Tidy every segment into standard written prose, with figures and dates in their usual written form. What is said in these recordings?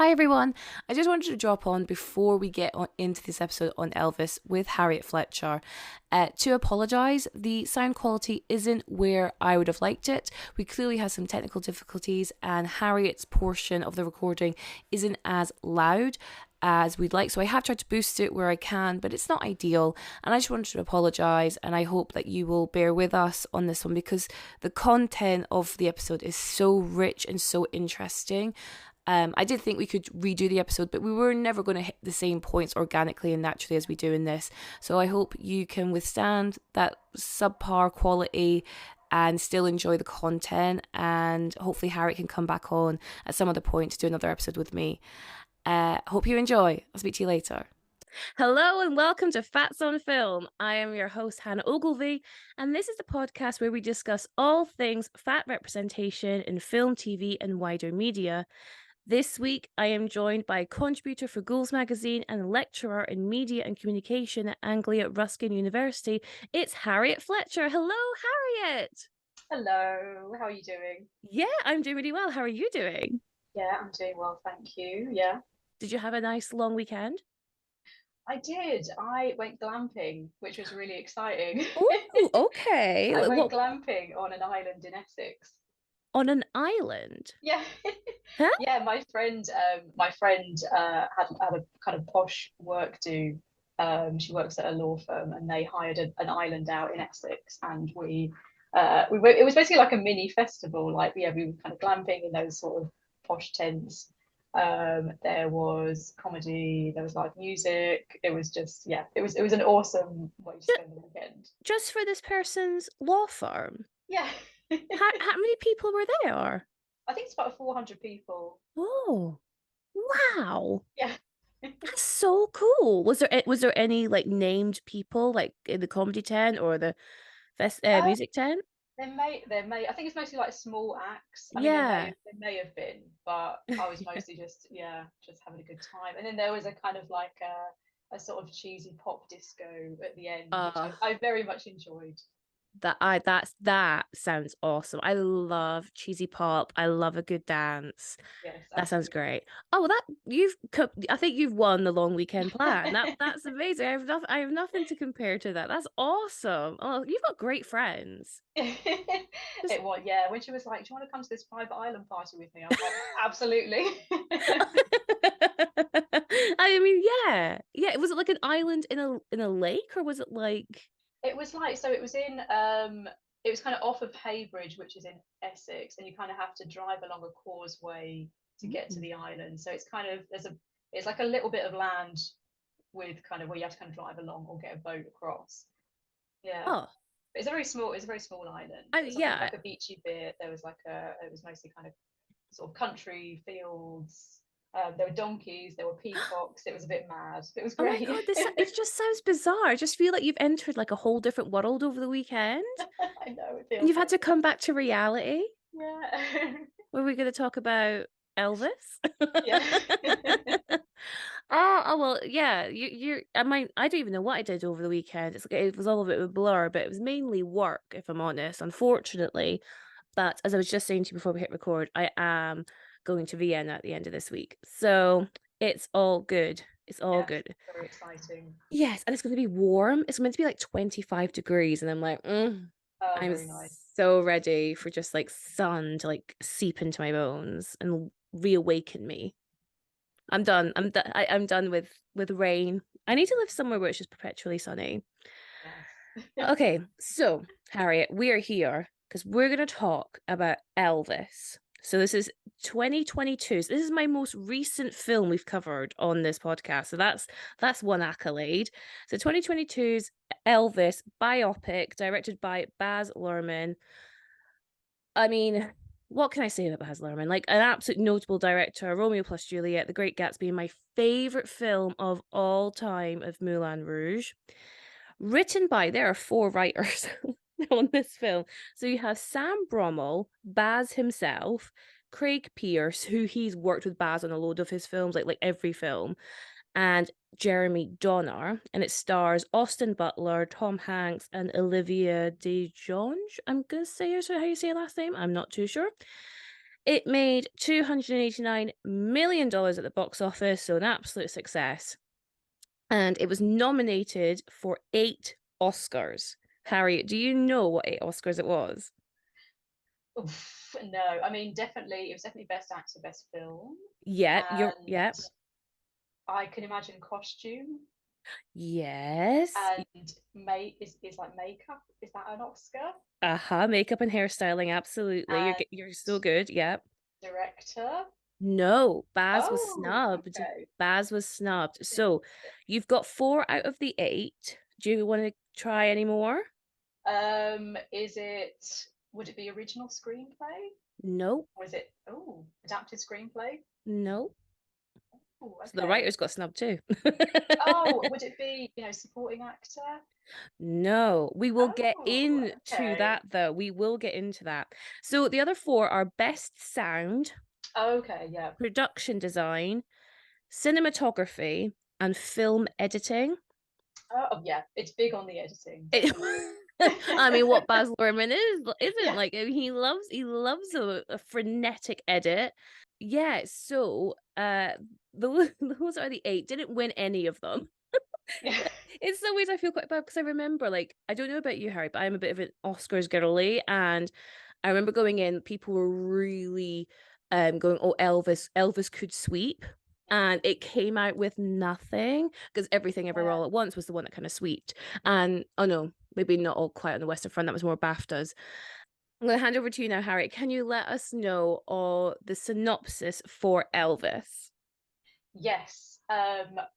Hi everyone. I just wanted to drop on before we get into this episode on Elvis with Harriet Fletcher to apologise. The sound quality isn't where I would have liked it. We clearly have some technical difficulties, and Harriet's portion of the recording isn't as loud as we'd like. So I have tried to boost it where I can, but it's not ideal. And I just wanted to apologise, and I hope that you will bear with us on this one because the content of the episode is so rich and so interesting. I did think we could redo the episode, but we were never going to hit the same points organically and naturally as we do in this. So I hope you can withstand that subpar quality and still enjoy the content. And hopefully Harriet can come back on at some other point to do another episode with me. Hope you enjoy. I'll speak to you later. Hello and welcome to Fats on Film. I am your host, Hannah Ogilvie, and this is the podcast where we discuss all things fat representation in film, TV, and wider media. This week, I am joined by a contributor for Ghouls Magazine and lecturer in media and communication at Anglia Ruskin University. It's Harriet Fletcher. Hello, Harriet. Hello, how are you doing? Yeah, I'm doing really well. How are you doing? Yeah, I'm doing well, thank you. Yeah, Did you have a nice long weekend? I did. I went glamping, which was really exciting. Oh, okay. I went What, glamping on an island in Essex. on an island? Yeah, Huh? yeah. My friend had a kind of posh work do. She works at a law firm, and they hired an island out in Essex, and we went. It was basically like a mini festival. Like, yeah, we were kind of glamping in those sort of posh tents. There was comedy, there was live music. It was just, yeah, it was an awesome way to spend the weekend. Just for this person's law firm? Yeah. How many people were there? I think it's about 400 people. Oh, wow. Yeah. That's so cool. Was there any like named people like in the comedy tent or the Uh, music tent? there may I think it's mostly like small acts. I mean, Yeah. there may have been, but I was mostly just, yeah, just having a good time. And then there was a kind of like a sort of cheesy pop disco at the end, which Uh I very much enjoyed. that sounds awesome. I love cheesy pop. I love a good dance. Yes, That sounds absolutely. great. Oh, well, I think you've won the long weekend plan. That's amazing. I have nothing to compare to that. That's awesome. Oh, you've got great friends. Just It was, yeah. When she was like, "Do you want to come to this private island party with me?" I was like, "Absolutely." I mean, yeah. Yeah, was it like an island in a lake or was it like It was like, so it was kind of off of Haybridge, which is in Essex, and you kind of have to drive along a causeway to get to Mm. the island. So it's kind of it's like a little bit of land with kind of where you have to kind of drive along or get a boat across. Yeah. Oh, It's a very small island. I There's nothing yeah. like a beachy bit. There was it was mostly kind of sort of country fields. There were donkeys, there were peacocks. It was a bit mad. It was Oh my great. God, this it just sounds bizarre. I just feel like you've entered like a whole different world over the weekend. I know, it And feels you've had like to it. come back to reality. Yeah. Were we going to talk about Elvis? Yeah. Oh well, yeah. I don't even know what I did over the weekend. It was all a bit of a blur, but it was mainly work, if I'm honest. Unfortunately, but as I was just saying to you before we hit record, I am going to Vienna at the end of this week, so it's all good. It's all Yes, good. very exciting. Yes, and it's going to be warm. It's meant to be like 25 degrees, and I'm like, Oh, I'm very nice. so ready for just like sun to like seep into my bones and reawaken me. I'm done. I'm done with rain. I need to live somewhere where it's just perpetually sunny. Yes. Okay, so Harriet, we are here because we're going to talk about Elvis. So this is 2022. So this is my most recent film we've covered on this podcast. So that's one accolade. So 2022's Elvis biopic directed by Baz Luhrmann. I mean, what can I say about Baz Luhrmann? Like an absolute notable director, Romeo plus Juliet, The Great Gatsby, my favorite film of all time of Moulin Rouge. Written by, there are four writers on this film. So you have Sam Brommel, Baz himself, Craig Pearce, who he's worked with Baz on a load of his films, like every film, and Jeremy Donner. And it stars Austin Butler, Tom Hanks, and Olivia de Jonge. I'm gonna say is how you say her last name. I'm not too sure. It made $289 million dollars at the box office, so an absolute success. And it was nominated for 8 Oscars. Harriet, do you know what 8 Oscars it was? Oof, no, I mean, definitely, it was definitely best actor, best film, Yeah, you're and yeah. I can imagine costume Yes. and is like makeup. Is that an Oscar? Uh-huh, makeup and hairstyling, absolutely. And You're so good, yep. director. No, Baz was Oh, snubbed. okay. Baz was snubbed. So, you've got 4 out of the 8. Do you wanna try any more? Is it? Would it be original screenplay? Nope, Or is it? Oh, adapted screenplay. nope. Oh, So the okay. writers got snubbed too. Oh, would it be, supporting actor? No, we will get Oh, into okay. that though. We will get into that. So the other 4 are best sound, Okay, yeah. production design, cinematography, and film editing. Oh, yeah. It's big on the editing, It definitely. I mean, what Baz Luhrmann isn't Yeah. like, he loves a frenetic edit. Yeah, so, those those are the 8. Didn't win any of them. Yeah. In some ways, I feel quite bad because I remember, like, I don't know about you, Harry, but I'm a bit of an Oscars girly, and I remember going in, people were really going, "Oh, Elvis could sweep," and it came out with nothing because Everything Everywhere Yeah. All at Once was the one that kind of sweeped. And oh no, maybe not All Quiet on the Western Front. That was more BAFTAs. I'm going to hand over to you now, Harry. Can you let us know the synopsis for Elvis? Yes.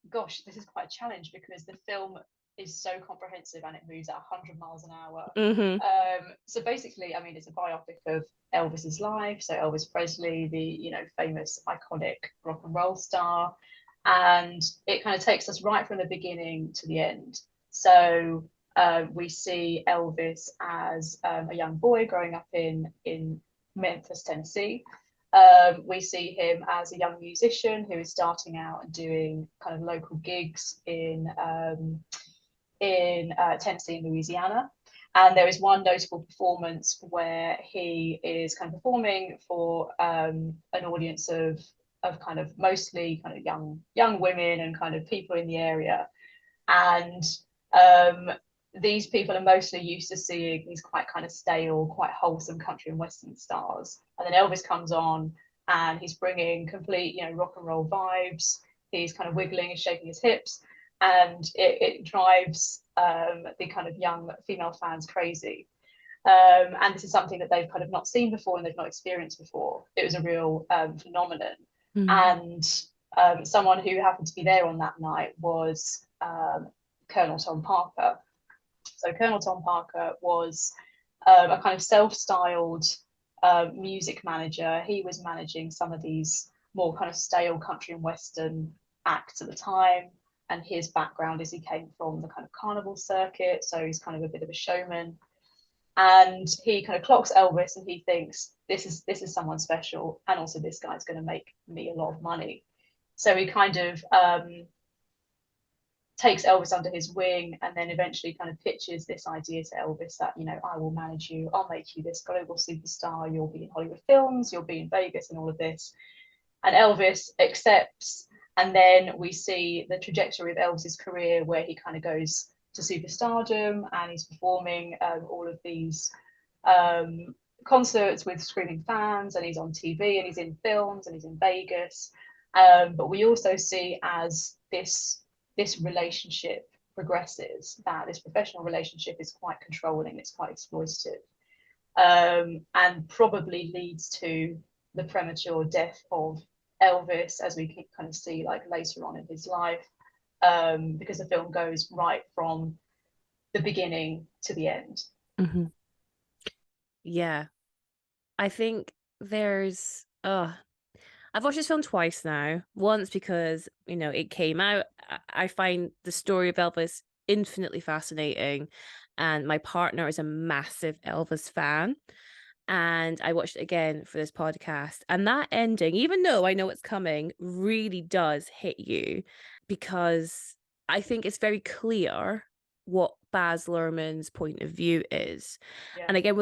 Gosh, this is quite a challenge because the film is so comprehensive and it moves at 100 miles an hour. Mm-hmm. So basically, I mean, it's a biopic of Elvis's life. So Elvis Presley, the famous iconic rock and roll star, and it kind of takes us right from the beginning to the end. So we see Elvis as a young boy growing up in Memphis, Tennessee. We see him as a young musician who is starting out and doing kind of local gigs in Tennessee and Louisiana. And there is one notable performance where he is kind of performing for an audience of kind of mostly kind of young women and kind of people in the area. And um, these people are mostly used to seeing these quite kind of stale, quite wholesome country and western stars. And then Elvis comes on and he's bringing complete, rock and roll vibes. He's kind of wiggling and shaking his hips, and it drives the kind of young female fans crazy. And this is something that they've kind of not seen before and they've not experienced before. It was a real phenomenon. And someone who happened to be there on that night was Colonel Tom Parker. So Colonel Tom Parker was a kind of self-styled music manager. He was managing some of these more kind of stale country and western acts at the time. And his background is he came from the kind of carnival circuit, so he's kind of a bit of a showman. And he kind of clocks Elvis, and he thinks this is someone special, and also this guy's going to make me a lot of money. So he kind of takes Elvis under his wing and then eventually kind of pitches this idea to Elvis that, I will manage you, I'll make you this global superstar, you'll be in Hollywood films, you'll be in Vegas and all of this. And Elvis accepts. And then we see the trajectory of Elvis's career where he kind of goes to superstardom and he's performing all of these concerts with screaming fans, and he's on TV and he's in films and he's in Vegas. But we also see as this relationship progresses that this professional relationship is quite controlling, it's quite exploitative, and probably leads to the premature death of Elvis, as we can kind of see like later on in his life, because the film goes right from the beginning to the end. Mm-hmm. Yeah. I think there's I've watched this film twice now. Once because, it came out. I find the story of Elvis infinitely fascinating, and my partner is a massive Elvis fan. And I watched it again for this podcast. And that ending, even though I know it's coming, really does hit you because I think it's very clear. what Baz Luhrmann's point of view is. Yeah. And again,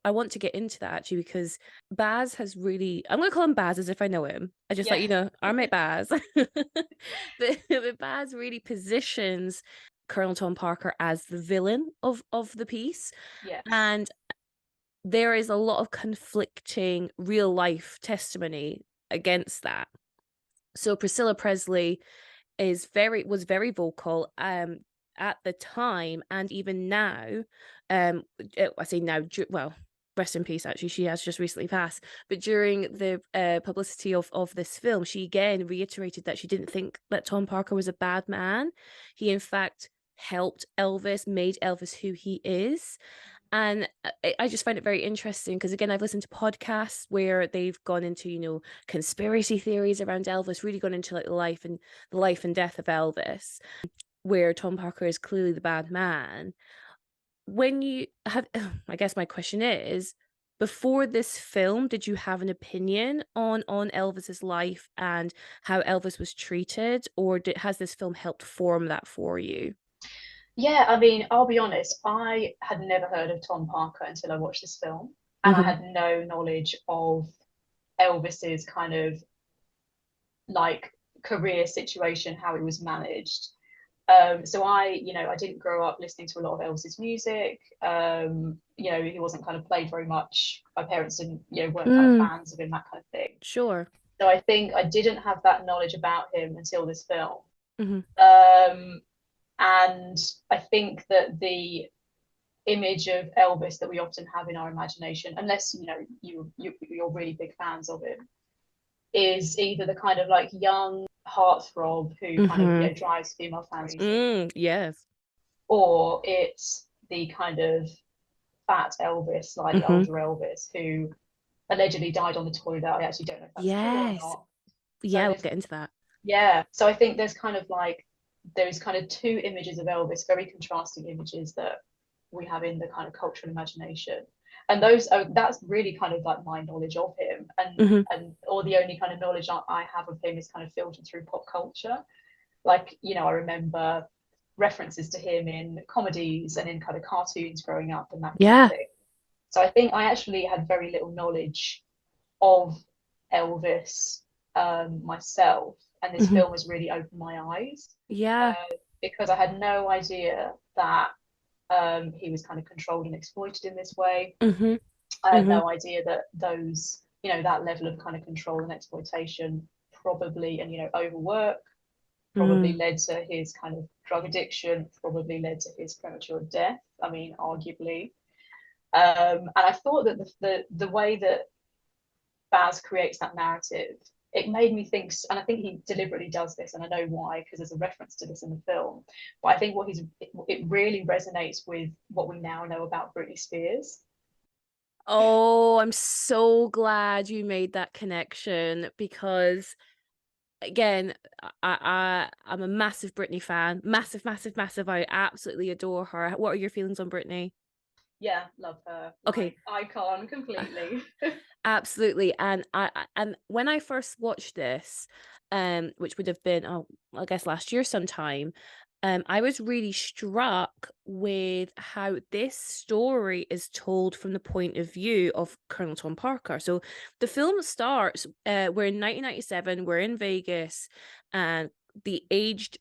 I want to get into that actually, because Baz has really, I'm going to call him Baz as if I know him. I just Yeah. like, our mate Baz. but Baz really positions Colonel Tom Parker as the villain of the piece. Yes. And there is a lot of conflicting real life testimony against that. So Priscilla Presley was very vocal at the time, and even now. I say now, well, rest in peace, actually, she has just recently passed, but during the publicity of this film, she again reiterated that she didn't think that Tom Parker was a bad man. He in fact helped Elvis, made Elvis who he is. And I just find it very interesting because, again, I've listened to podcasts where they've gone into, conspiracy theories around Elvis, really gone into like the life and death of Elvis, where Tom Parker is clearly the bad man. When you have, I guess my question is, before this film, did you have an opinion on Elvis's life and how Elvis was treated, or has this film helped form that for you? Yeah, I mean, I'll be honest, I had never heard of Tom Parker until I watched this film, and I Hmm. had no knowledge of Elvis's kind of like career situation, how he was managed. So I didn't grow up listening to a lot of Elvis's music. He wasn't kind of played very much. My parents didn't, weren't kind of Mm, fans of him, that kind of thing. sure. So I think I didn't have that knowledge about him until this film. Hmm. Um, and I think that the image of Elvis that we often have in our imagination, unless you're really big fans of him, is either the kind of like young heartthrob who kind of Hmm. drives female fans crazy, Yes. or it's the kind of fat Elvis, like the Hmm. older Elvis, who allegedly died on the toilet. I actually don't know if that's true or Yes. not. So Yeah, we'll there's get into that. Yeah, so I think there's kind of two images of Elvis, very contrasting images that we have in the kind of cultural imagination. And that's really kind of like my knowledge of him, Hmm. and or the only kind of knowledge I have of him is kind of filtered through pop culture. Like, I remember references to him in comedies and in kind of cartoons growing up and that kind of Yeah. thing. So I think I actually had very little knowledge of Elvis myself, and this Hmm. film has really opened my eyes, Yeah. uh, because I had no idea that he was kind of controlled and exploited in this way. Hmm. I had Hmm. no idea that that level of kind of control and exploitation probably, and overwork probably Mm. led to his kind of drug addiction, probably led to his premature death. I mean, arguably. And I thought that the way that Baz creates that narrative, it made me think, and I think he deliberately does this, and I know why, because there's a reference to this in the film. But I think it really resonates with what we now know about Britney Spears. Oh, I'm so glad you made that connection because, again, I'm a massive Britney fan. Massive, massive, massive. I absolutely adore her. What are your feelings on Britney? Yeah, love her, Okay. like icon completely. Absolutely. And when I first watched this, which would have been, oh, I guess last year sometime, I was really struck with how this story is told from the point of view of Colonel Tom Parker. So the film starts, we're in 1997, we're in Vegas, and the aged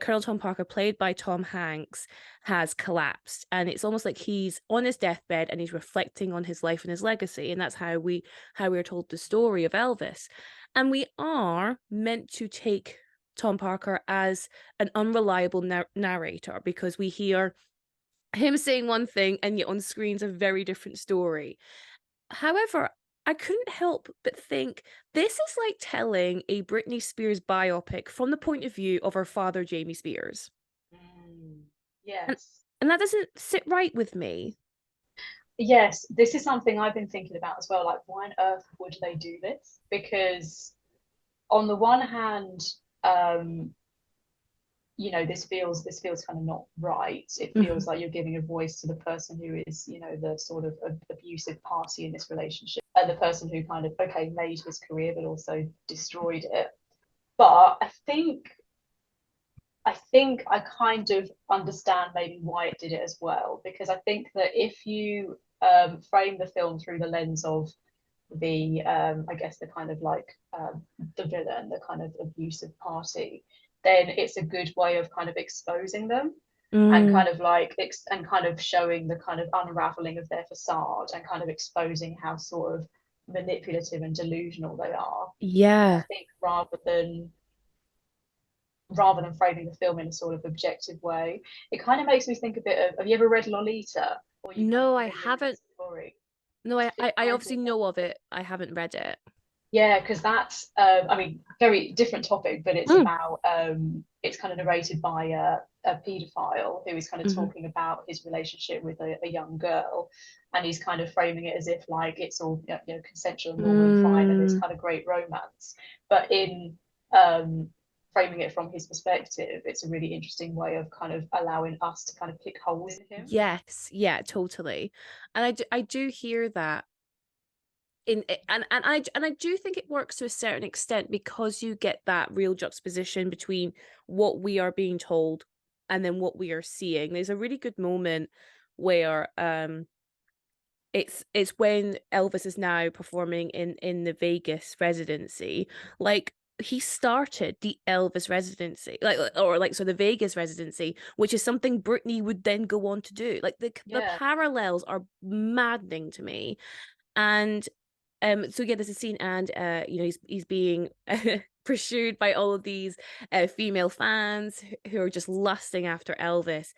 Colonel Tom Parker, played by Tom Hanks, has collapsed, and it's almost like he's on his deathbed and he's reflecting on his life and his legacy, and that's how we're told the story of Elvis. And we are meant to take Tom Parker as an unreliable narrator, because we hear him saying one thing and yet on screen's a very different story. However, I couldn't help but think this is like telling a Britney Spears biopic from the point of view of her father, Jamie Spears. Mm, And yes. and that doesn't sit right with me. Yes, this is something I've been thinking about as well. Like, why on earth would they do this? Because on the one hand, um, this feels kind of not right. It Mhm. feels like you're giving a voice to the person who is, the sort of abusive party in this relationship, and the person who kind of made his career but also destroyed it. But I think I kind of understand maybe why it did it as well, because I think that if you frame the film through the lens of the I guess the kind of like the villain, the kind of abusive party, then it's a good way of kind of exposing them and Mm, kind of like and kind of showing the kind of unraveling of their facade and kind of exposing how sort of manipulative and delusional they are. And I yeah. think rather than framing the film in a sort of objective way, it kind of makes me think a bit of, have you ever read Lolita? Or are you kind of No, I familiar with the haven't. story? No, It's I kind obviously of, know of it. I haven't read it. yeah, because that's I mean, very different topic, but it's Mm, about it's kind of narrated by a paedophile who is kind of hmm talking about his relationship with a young girl, and he's kind of framing it as if like it's all consensual and normal and fine and this mm. kind of great romance, but in um framing it from his perspective, it's a really interesting way of kind of allowing us to kind of pick holes in him. Yes, yeah, totally. And I do hear that and I do think it works to a certain extent because you get that real juxtaposition between what we are being told and then what we are seeing. There's a really good moment where it's when Elvis is now performing in the Vegas residency. Like he started the Elvis residency, or like so the Vegas residency, which is something Britney would then go on to do. Like the Yeah, parallels are maddening to me. And so yeah, there's a scene, and he's being pursued by all of these female fans who are just lusting after Elvis,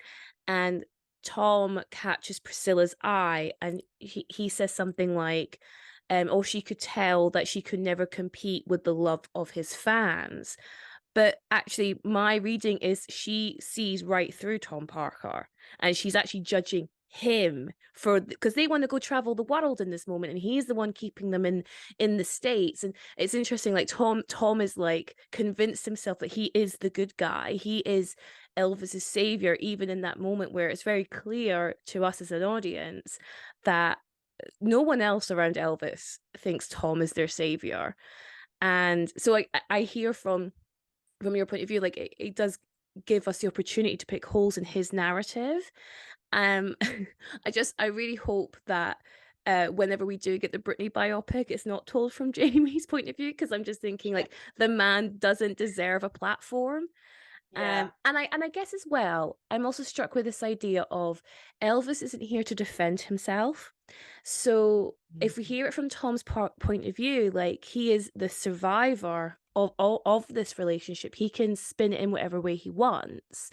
and Tom catches Priscilla's eye, and he says something like, "Oh, she could tell that she could never compete with the love of his fans." But actually, my reading is she sees right through Tom Parker, and she's actually judging him for because they want to go travel the world in this moment, and he's the one keeping them in the States. And it's interesting, like Tom is like convinced himself that he is the good guy. He is Elvis's savior, even in that moment where it's very clear to us as an audience that no one else around Elvis thinks Tom is their savior. And so I hear from your point of view, like it does give us the opportunity to pick holes in his narrative. Um, I really hope that whenever we do get the Britney biopic, it's not told from Jamie's point of view, because I'm just thinking like the man doesn't deserve a platform. yeah, And I guess as well, I'm also struck with this idea of Elvis isn't here to defend himself. So if we hear it from Tom's point of view, like he is the survivor of all of this relationship, he can spin it in whatever way he wants.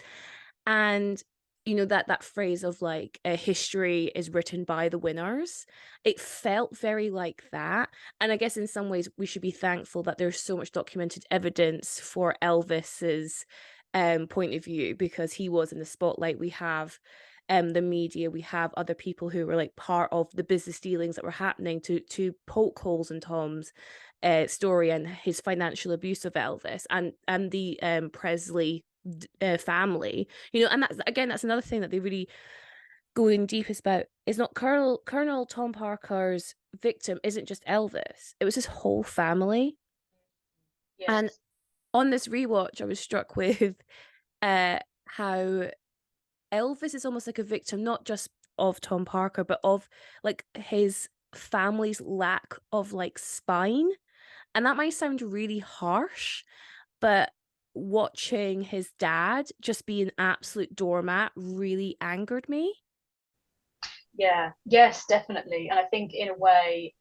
And that phrase of like history is written by the winners, it felt very like that. And I guess in some ways we should be thankful that there's so much documented evidence for Elvis's point of view, because he was in the spotlight. We have the media, we have other people who were like part of the business dealings that were happening to poke holes in Tom's story and his financial abuse of Elvis and the Presley family. And that's another thing that they really go in deepest about, is not Colonel Tom Parker's victim isn't just Elvis, it was his whole family. And yes, on this rewatch I was struck with how Elvis is almost like a victim, not just of Tom Parker, but of like his family's lack of like spine. And that might sound really harsh, but watching his dad just be an absolute doormat really angered me. yeah, yes, definitely. And I think in a way,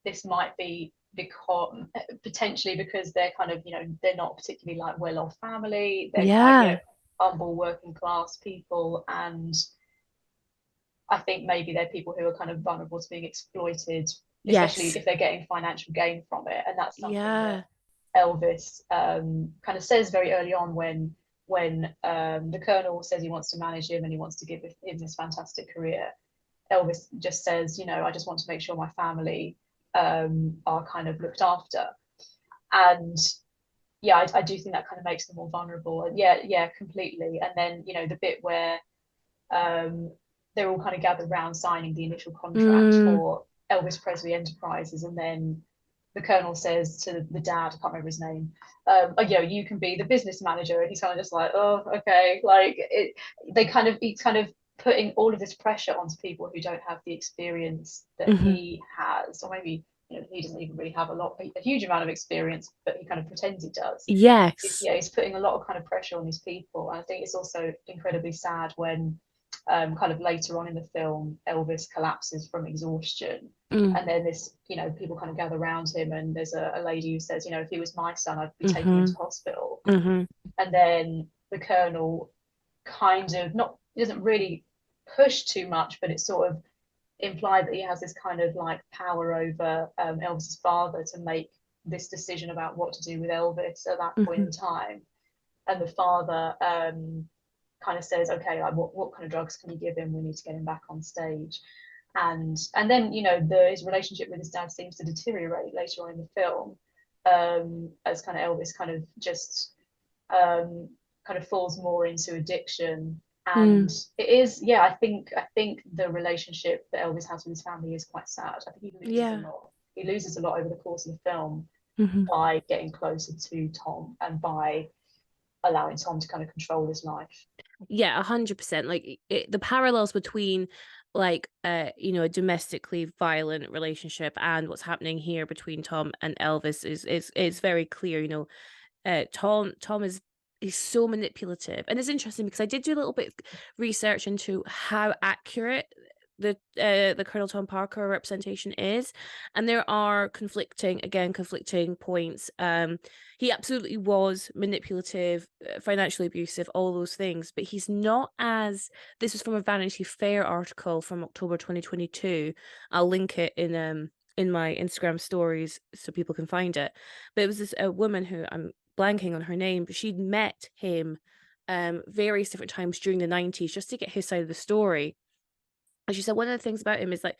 this might be because potentially because they're kind of, they're not particularly like well-off family. They're quite, Yeah. humble working class people. And I think maybe they're people who are kind of vulnerable to being exploited, especially Yes. if they're getting financial gain from it. And that's something that Yeah. Elvis kind of says very early on when the colonel says he wants to manage him and he wants to give him this fantastic career. Elvis just says, I just want to make sure my family are kind of looked after. And yeah, I do think that kind of makes them more vulnerable. And yeah, completely. And then, the bit where um, they're all kind of gathered around signing the initial contract Mm, for Elvis Presley Enterprises, and then the colonel says to the dad, I can't remember his name, oh, you can be the business manager, and he's kind of just like, oh, okay, like he's kind of putting all of this pressure onto people who don't have the experience that he has, or maybe he doesn't even really have a huge amount of experience, but he kind of pretends he does. Yes. He's putting a lot of kind of pressure on these people, and I think it's also incredibly sad when kind of later on in the film, Elvis collapses from exhaustion. And then people kind of gather around him, and there's a lady who says, if he was my son, I'd be taking him to hospital. And then the colonel kind of he doesn't really push too much, but it's sort of implied that he has this kind of like power over Elvis's father to make this decision about what to do with Elvis at that point in time. And the father kind of says, okay, like what kind of drugs can you give him? We need to get him back on stage. And then his relationship with his dad seems to deteriorate later on in the film, as kind of Elvis kind of just kind of falls more into addiction. And it is, I think the relationship that Elvis has with his family is quite sad. I think he loses a lot. He loses a lot over the course of the film by getting closer to Tom and by allowing Tom to kind of control his life. Yeah, 100%. Like the parallels between like a domestically violent relationship and what's happening here between Tom and Elvis is very clear. Tom is he's so manipulative, and it's interesting because I did do a little bit of research into how accurate the Colonel Tom Parker representation is, and there are conflicting points. He absolutely was manipulative, financially abusive, all those things, but he's not as this was from a Vanity Fair article from October 2022. I'll link it in my Instagram stories so people can find it. But it was this a woman who I'm blanking on her name, but she'd met him various different times during the 90s just to get his side of the story. And she said one of the things about him is like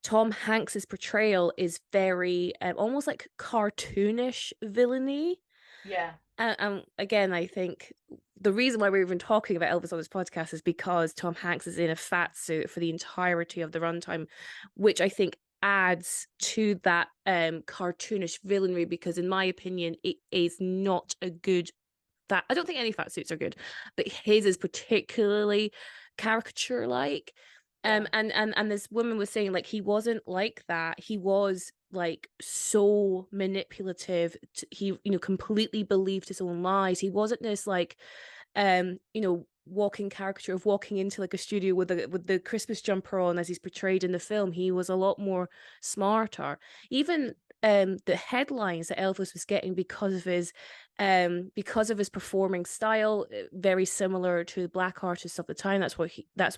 Tom Hanks's portrayal is very almost like cartoonish villainy. Yeah. And again, I think the reason why we're even talking about Elvis on this podcast is because Tom Hanks is in a fat suit for the entirety of the runtime, which I think adds to that cartoonish villainy, because in my opinion, it is not a good fat. I don't think any fat suits are good, but his is particularly caricature like. And this woman was saying like he wasn't like that. He was like so manipulative. He completely believed his own lies. He wasn't this like walking caricature of walking into like a studio with the Christmas jumper on as he's portrayed in the film. He was a lot more smarter. Even the headlines that Elvis was getting because of his performing style, very similar to black artists of the time. That's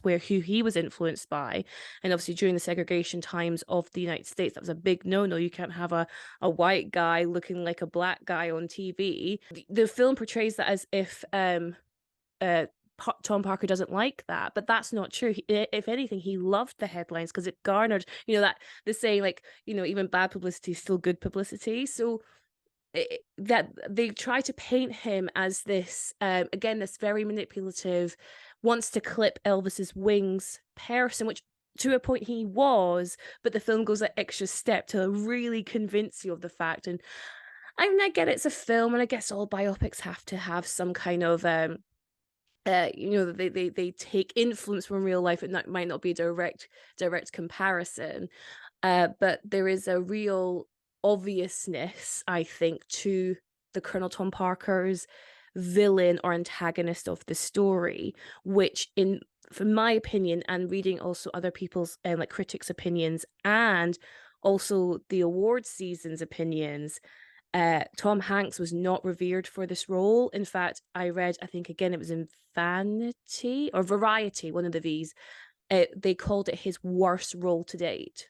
who he was influenced by. And obviously during the segregation times of the United States, that was a big no-no. You can't have a white guy looking like a black guy on TV. The film portrays that as if Tom Parker doesn't like that, but that's not true. If anything, he loved the headlines because it garnered, that the saying, like, even bad publicity is still good publicity. So that they try to paint him as this, again, this very manipulative, wants to clip Elvis's wings person, which to a point he was, but the film goes that extra step to really convince you of the fact. And I mean, I get it's a film, and I guess all biopics have to have some kind of they take influence from real life. It might not be a direct comparison, but there is a real obviousness, I think, to the Colonel Tom Parker's villain or antagonist of the story, which from my opinion, and reading also other people's like critics' opinions, and also the awards season's opinions, Tom Hanks was not revered for this role. In fact, I read, I think again, it was in Vanity or Variety, one of the V's. They called it his worst role to date.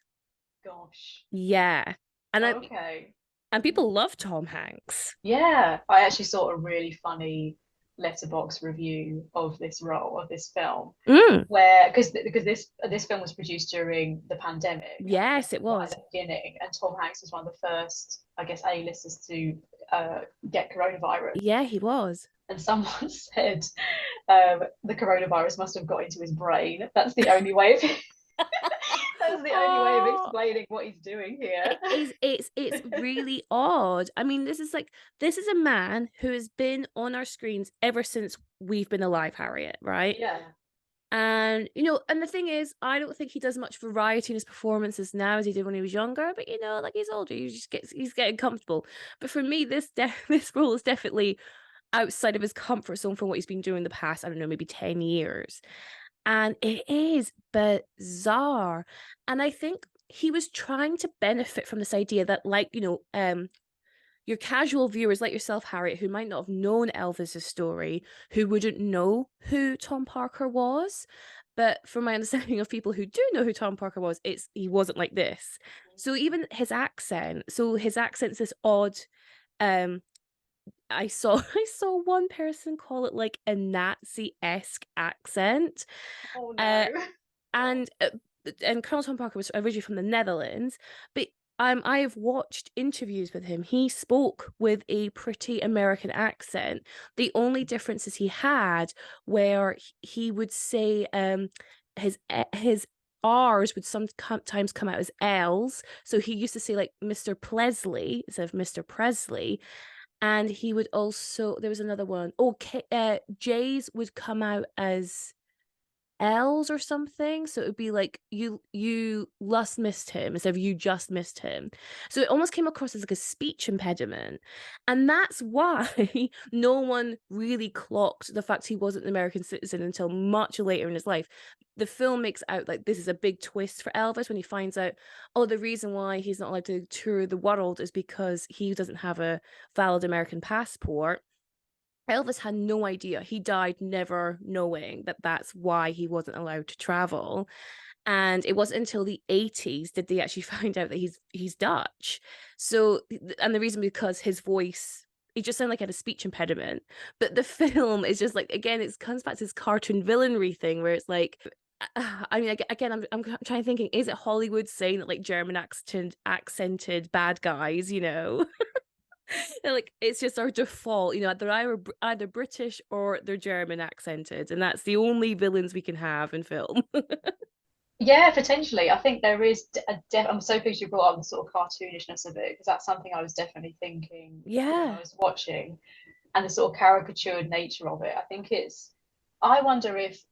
Gosh. Yeah, Okay. And people love Tom Hanks. Yeah, I actually saw a really funny letterbox review of this film, where because this film was produced during the pandemic. Yes, it was. Right at the beginning, and Tom Hanks was one of the first, I guess, A-listers to get coronavirus. Yeah, he was. And someone said the coronavirus must have got into his brain. That's the only way of That's the only way of explaining what he's doing here. It's really odd. I mean, this is a man who has been on our screens ever since we've been alive, Harriet, right? Yeah. And and the thing is, I don't think he does much variety in his performances now as he did when he was younger. But like, he's older, he's getting comfortable. But for me, this role is definitely outside of his comfort zone from what he's been doing the past, I don't know, maybe 10 years. And it is bizarre. And I think he was trying to benefit from this idea that, like, your casual viewers like yourself, Harriet, who might not have known Elvis's story, who wouldn't know who Tom Parker was. But from my understanding of people who do know who Tom Parker was, he wasn't like this. So even his accent's this odd. I saw I saw one person call it like a Nazi-esque accent. Oh Uh, no. and uh, and Colonel Tom Parker was originally from the Netherlands, but I have watched interviews with him. He spoke with a pretty American accent. The only differences he had where he would say his R's would sometimes come out as L's. So he used to say like Mr. Presley instead of Mr. Presley. And he would also, there was another one. J's would come out as L's or something. So it would be like you lust missed him instead of you just missed him. So it almost came across as like a speech impediment. And that's why no one really clocked the fact he wasn't an American citizen until much later in his life. The film makes out like this is a big twist for Elvis when he finds out, oh, the reason why he's not allowed to tour the world is because he doesn't have a valid American passport. Elvis had no idea. He died never knowing that that's why he wasn't allowed to travel. And it wasn't until the 80s did they actually find out that he's Dutch. So, and the reason because his voice, he just sounded like he had a speech impediment. But the film is just like, again, it comes back to this cartoon villainry thing where it's like, I mean, again, I'm trying to thinking, is it Hollywood saying that like German accented bad guys, like it's just our default, they're either British or they're German accented, and that's the only villains we can have in film. Yeah, potentially. I think there is I'm so pleased you brought up the sort of cartoonishness of it because that's something I was definitely thinking when I Yeah. was watching, and the sort of caricatured nature of it. I wonder if,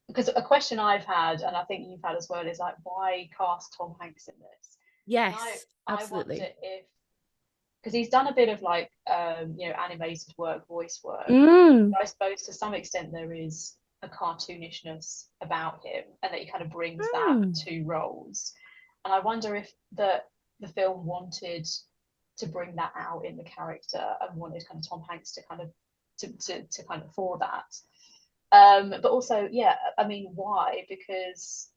because a question I've had, and I think you've had as well, is like, why cast Tom Hanks in this? And Yes, I wonder absolutely. if, because he's done a bit of like animated work, voice work. Mm. I suppose to some extent there is a cartoonishness about him, and that he kind of brings that Mm. to roles. And I wonder if the film wanted to bring that out in the character and wanted kind of Tom Hanks to kind of to kind of for that. But also, yeah, I mean, why? Because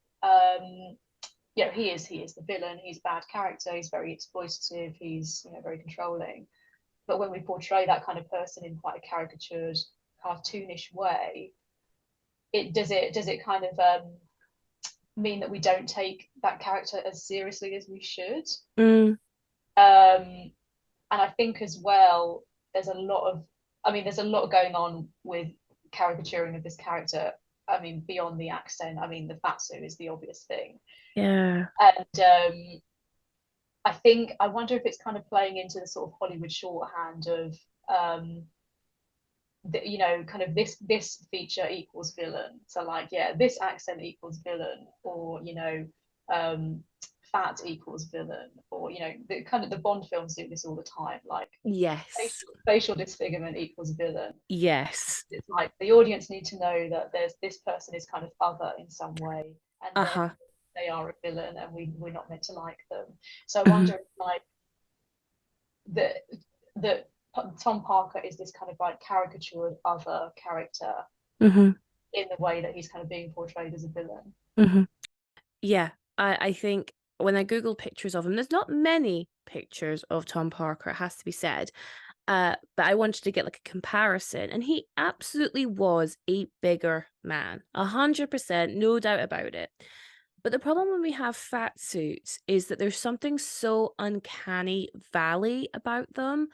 he is the villain. He's a bad character. He's very exploitative. He's very controlling. But when we portray that kind of person in quite a caricatured, cartoonish way, it kind of mean that we don't take that character as seriously as we should. Mm. And I think as well, there's a lot going on with caricaturing of this character. I mean, beyond the accent, I mean, the fatsuit is the obvious thing. Yeah. And I wonder if it's kind of playing into the sort of Hollywood shorthand of kind of this feature equals villain. So like, yeah, this accent equals villain, or fat equals villain, or the kind of the Bond films do this all the time. Like Yes. facial disfigurement equals villain. Yes. It's like the audience need to know that there's this person is kind of other in some way, and then Uh-huh. they are a villain, and we're not meant to like them. So I Hmm. wonder if like that that Tom Parker is this kind of like caricatured other character Hmm. in the way that he's kind of being portrayed as a villain. Hmm. Yeah. I think when I Google pictures of him, there's not many pictures of Tom Parker, it has to be said. But I wanted to get like a comparison, and he absolutely was a bigger man, 100%, no doubt about it. But the problem when we have fat suits is that there's something so uncanny valley about them.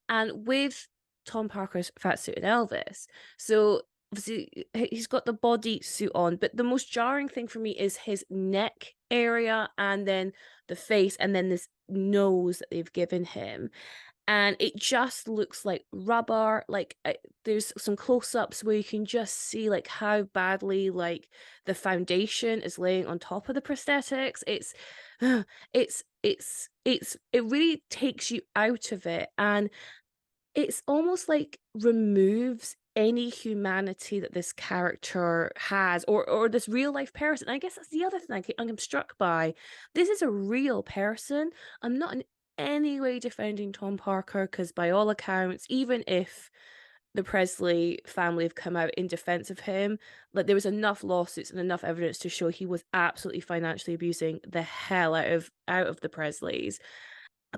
And with Tom Parker's fat suit and Elvis, so obviously he's got the body suit on, but the most jarring thing for me is his neck area, and then the face, and then this nose that they've given him. And it just looks like rubber. Like there's some close-ups where you can just see like how badly like the foundation is laying on top of the prosthetics. It's it really takes you out of it, and it's almost like removes any humanity that this character has, or this real life person. I guess that's the other thing I'm struck by. This is a real person. I'm not in any way defending Tom Parker, because by all accounts, even if the Presley family have come out in defense of him, like there was enough lawsuits and enough evidence to show he was absolutely financially abusing the hell out of the Presleys.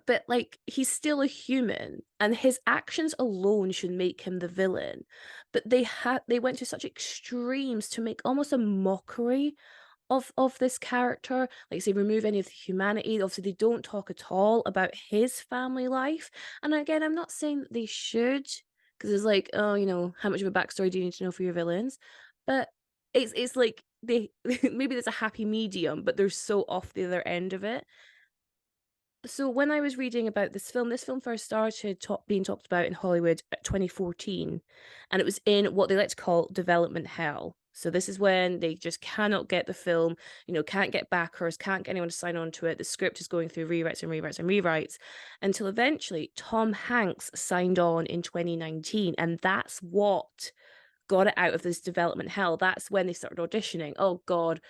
But, like, he's still a human, and his actions alone should make him the villain. But they went to such extremes to make almost a mockery of this character. Like, say, remove any of the humanity. Obviously, they don't talk at all about his family life. And again, I'm not saying that they should, because it's like, oh, how much of a backstory do you need to know for your villains? But it's like they maybe there's a happy medium, but they're so off the other end of it. So when I was reading about this film first started being talked about in Hollywood at 2014, and it was in what they like to call development hell. So this is when they just cannot get the film, can't get backers, can't get anyone to sign on to it. The script is going through rewrites and rewrites and rewrites until eventually Tom Hanks signed on in 2019, and that's what got it out of this development hell. That's when they started auditioning. Oh God.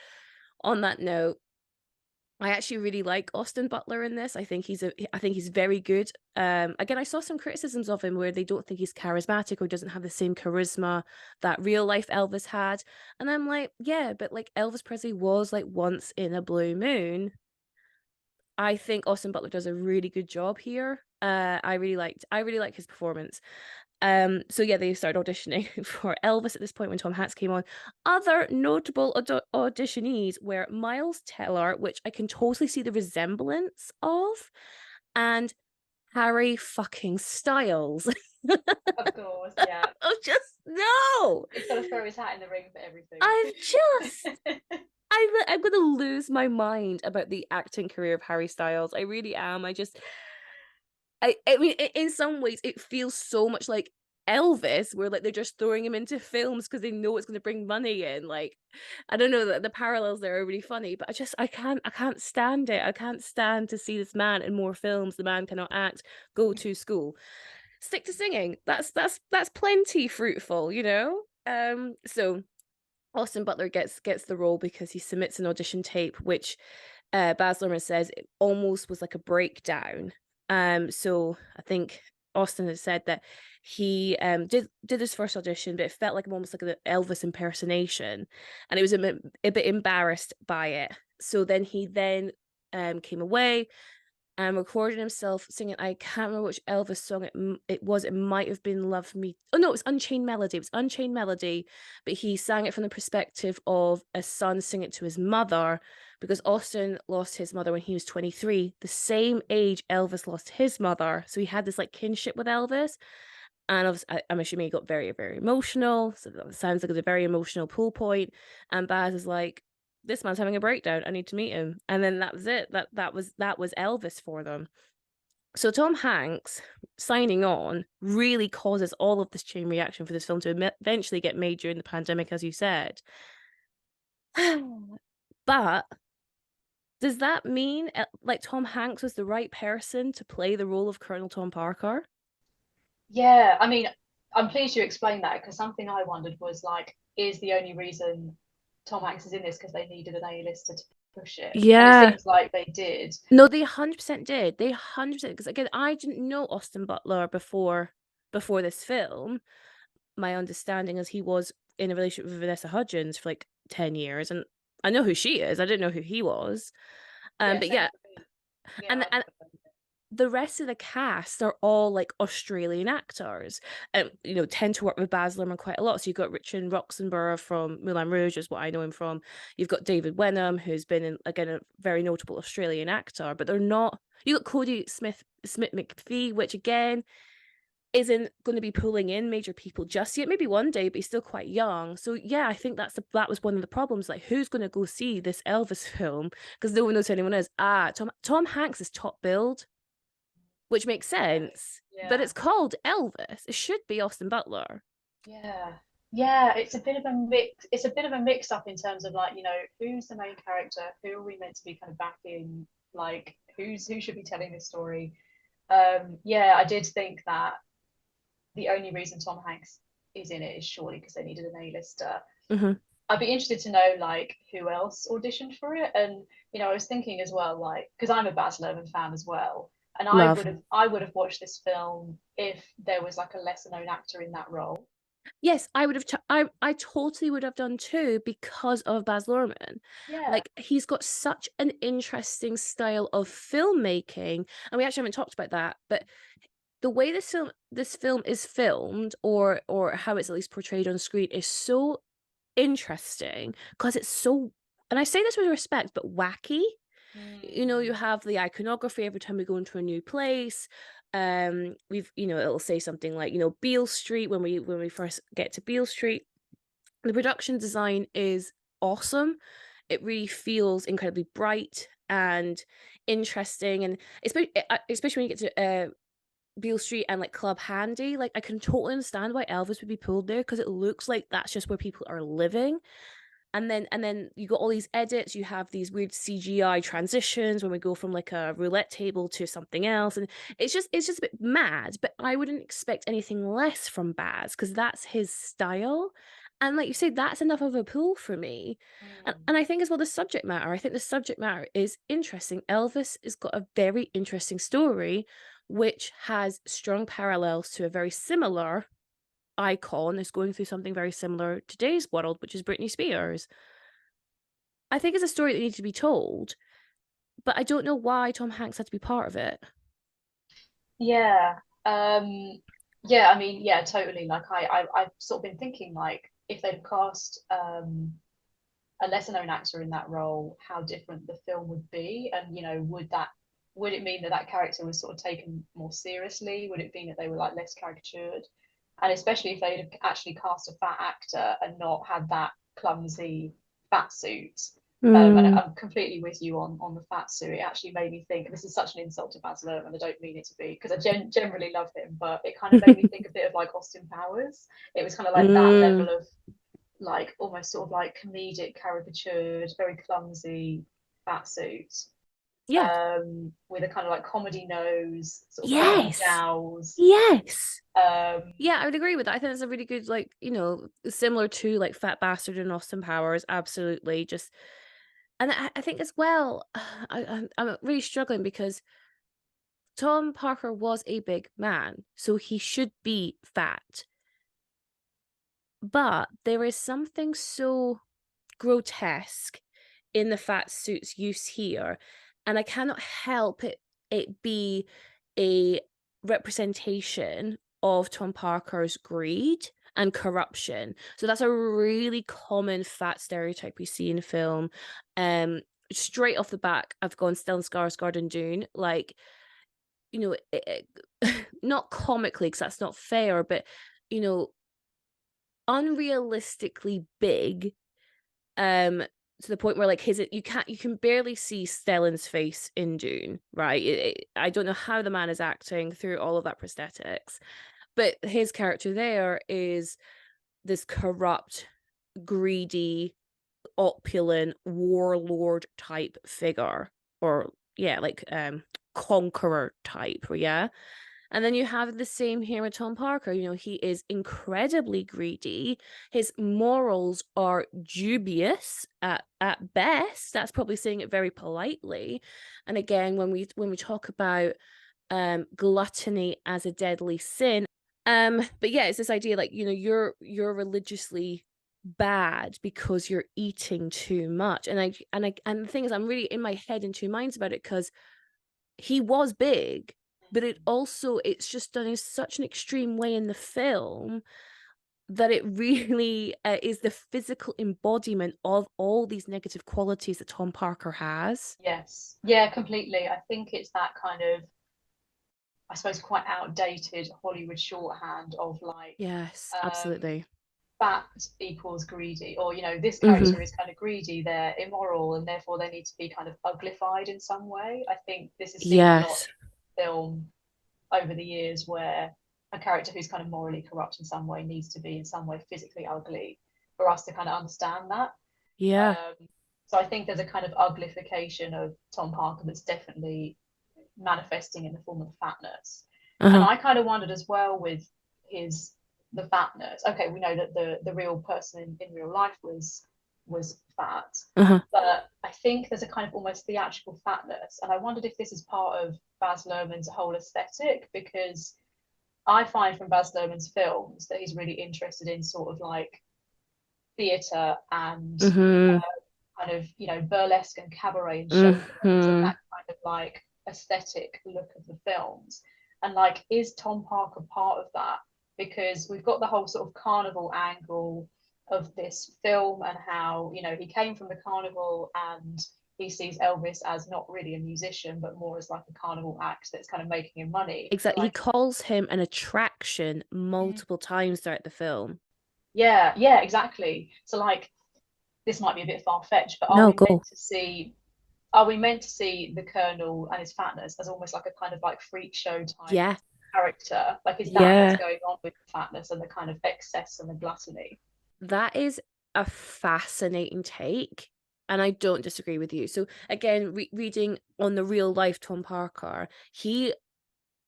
On that note, I actually really like Austin Butler in this. I think he's very good. Again, I saw some criticisms of him where they don't think he's charismatic or doesn't have the same charisma that real life Elvis had. And I'm like, yeah, but like Elvis Presley was like once in a blue moon. I think Austin Butler does a really good job here. I really like his performance. So yeah, they started auditioning for Elvis at this point when Tom Hanks came on. Other notable auditionees were Miles Teller, which I can totally see the resemblance of, and Harry fucking Styles. Of course, yeah. I'm just no. He's got to throw his hat in the ring for everything. I'm just I'm gonna lose my mind about the acting career of Harry Styles. I really am. I mean, in some ways, it feels so much like Elvis, where like they're just throwing him into films because they know it's going to bring money in. Like, I don't know, the parallels there are really funny, but I can't stand it. I can't stand to see this man in more films. The man cannot act. Go to school. Stick to singing. That's plenty fruitful, you know. So Austin Butler gets the role because he submits an audition tape, which Baz Luhrmann says it almost was like a breakdown. So I think Austin has said that he did his first audition, but it felt like almost like an Elvis impersonation, and he was a bit embarrassed by it. So then he came away and recorded himself singing. I can't remember which Elvis song it was. It might have been "Love Me." Oh no, it was Unchained Melody. It was Unchained Melody, but he sang it from the perspective of a son singing it to his mother, because Austin lost his mother when he was 23, the same age Elvis lost his mother. So he had this like kinship with Elvis. And obviously, I'm assuming he got very, very emotional. So that sounds like it's a very emotional pull point. And Baz is like, this man's having a breakdown. I need to meet him. And then that was it. That was Elvis for them. So Tom Hanks signing on really causes all of this chain reaction for this film to eventually get made during the pandemic, as you said. But does that mean like Tom Hanks was the right person to play the role of Colonel Tom Parker? Yeah, I mean, I'm pleased you explained that, because something I wondered was like, is the only reason Tom Hanks is in this because they needed an A-lister to push it? And it Yeah. seems like they did. No, they 100% did. They 100%, because again, I didn't know Austin Butler before this film. My understanding is he was in a relationship with Vanessa Hudgens for like 10 years, and I know who she is. I didn't know who he was. Yeah, But same yeah, for me. Yeah, and I've and never heard of it. the rest of the cast are all like Australian actors, and tend to work with Baz Luhrmann quite a lot. So you've got Richard Roxenborough from Moulin Rouge, is what I know him from. You've got David Wenham, who's been again a very notable Australian actor, but they're not. You got Cody Smith McPhee, which again, isn't going to be pulling in major people just yet. Maybe one day, but he's still quite young. So yeah, I think that was one of the problems. Like, who's going to go see this Elvis film? Because no one knows who anyone is. Tom Hanks is top billed, which makes sense. But Yeah. it's called Elvis. It should be Austin Butler. Yeah. Yeah, it's a bit of a mix. It's a bit of a mix up in terms of like, who's the main character? Who are we meant to be kind of backing? Like, who should be telling this story? Yeah, I did think that the only reason Tom Hanks is in it is surely because they needed an A-lister. Mm-hmm. I'd be interested to know like who else auditioned for it. And I was thinking as well, like, because I'm a Baz Luhrmann fan as well. And Love. I would have watched this film if there was like a lesser known actor in that role. Yes, I would have. I totally would have done too because of Baz Luhrmann. Yeah. Like, he's got such an interesting style of filmmaking, and we actually haven't talked about that. But the way this film is filmed, or how it's at least portrayed on screen, is so interesting because it's so. And I say this with respect, but wacky. You Mm. have the iconography every time we go into a new place. We've it'll say something like, Beale Street when we first get to Beale Street. The production design is awesome. It really feels incredibly bright and interesting, and especially when you get to Beale Street and like Club Handy. Like, I can totally understand why Elvis would be pulled there, because it looks like that's just where people are living. And then you got all these edits, you have these weird CGI transitions when we go from like a roulette table to something else, and it's just a bit mad. But I wouldn't expect anything less from Baz, because that's his style. And like you say, that's enough of a pull for me. and, Mm. and I think as well, the subject matter, I think the subject matter is interesting. Elvis has got a very interesting story, which has strong parallels to a very similar icon is going through something very similar to today's world, which is Britney Spears. I think it's a story that needs to be told, but I don't know why Tom Hanks had to be part of it. Yeah. Yeah, I mean, yeah, totally. Like I've sort of been thinking like if they'd have cast a lesser known actor in that role, how different the film would be. And would it mean that that character was sort of taken more seriously? Would it mean that they were like less caricatured? And especially if they'd have actually cast a fat actor and not had that clumsy fat suit. And Mm. I'm completely with you on the fat suit. It actually made me think, this is such an insult to Baz Luhrmann, and I don't mean it to be, because I generally love him, but it kind of made me think a bit of like Austin Powers. It was kind of like that Mm. level of like almost sort of like comedic, caricatured, very clumsy fat suit, Yeah. with a kind of like comedy nose, sort of baggy Yes. jowls. Yes. Um, Yeah, I would agree with that. I think it's a really good, like, similar to like Fat Bastard and Austin Powers. Absolutely. Just, and I think as well, I'm really struggling because Tom Parker was a big man, so he should be fat. But there is something so grotesque in the fat suit's use here, and I cannot help it be a representation of Tom Parker's greed and corruption. So that's a really common fat stereotype we see in film. Um, Straight off the back, I've gone Stellan Skarsgård and Dune, like, not comically, because that's not fair, but you know, unrealistically big, um to the point where like his you can barely see Stellan's face in Dune, right? I don't know how the man is acting through all of that prosthetics, but his character there is this corrupt, greedy, opulent warlord type figure, or yeah, like conqueror type, yeah. And then you have the same here with Tom Parker. He is incredibly greedy. His morals are dubious at best. That's probably saying it very politely. And again, when we talk about gluttony as a deadly sin, but yeah, it's this idea like, you're religiously bad because you're eating too much. And the thing is, I'm really in my head in two minds about it, because he was big, but it's just done in such an extreme way in the film that it really is the physical embodiment of all these negative qualities that Tom Parker has. yes, yeah, completely. I think it's that kind of I suppose, quite outdated Hollywood shorthand of like, Yes, um, absolutely. fat equals greedy, or this Hmm. character is kind of greedy, they're immoral, and therefore they need to be kind of uglified in some way. I think this is seen a lot Yes. in film over the years, where a character who's kind of morally corrupt in some way needs to be in some way physically ugly for us to kind of understand that. Yeah. So I think there's a kind of uglification of Tom Parker that's definitely manifesting in the form of fatness. And Uh-huh. I kind of wondered as well with his the fatness. Okay, we know that the real person in real life was fat, Uh-huh. but I think there's a kind of almost theatrical fatness, and I wondered if this is part of Baz Luhrmann's whole aesthetic, because I find from Baz Luhrmann's films that he's really interested in sort of like theatre and Mm-hmm. kind of burlesque and cabaret and show films and Mm-hmm. that kind of like aesthetic look of the films. And like, is Tom Parker part of that? Because we've got the whole sort of carnival angle of this film, and how he came from the carnival, and he sees Elvis as not really a musician but more as like a carnival act that's kind of making him money. So Exactly. He like, calls him an attraction mm, multiple times throughout the film. yeah, yeah, exactly. So like, this might be a bit far fetched, but No, go. are we meant to see the Colonel and his fatness as almost like a kind of like freak show type Yeah. character? Like, is that what's Yeah. going on with the fatness and the kind of excess and the gluttony? That is a fascinating take. And I don't disagree with you. So again, reading on the real life Tom Parker, he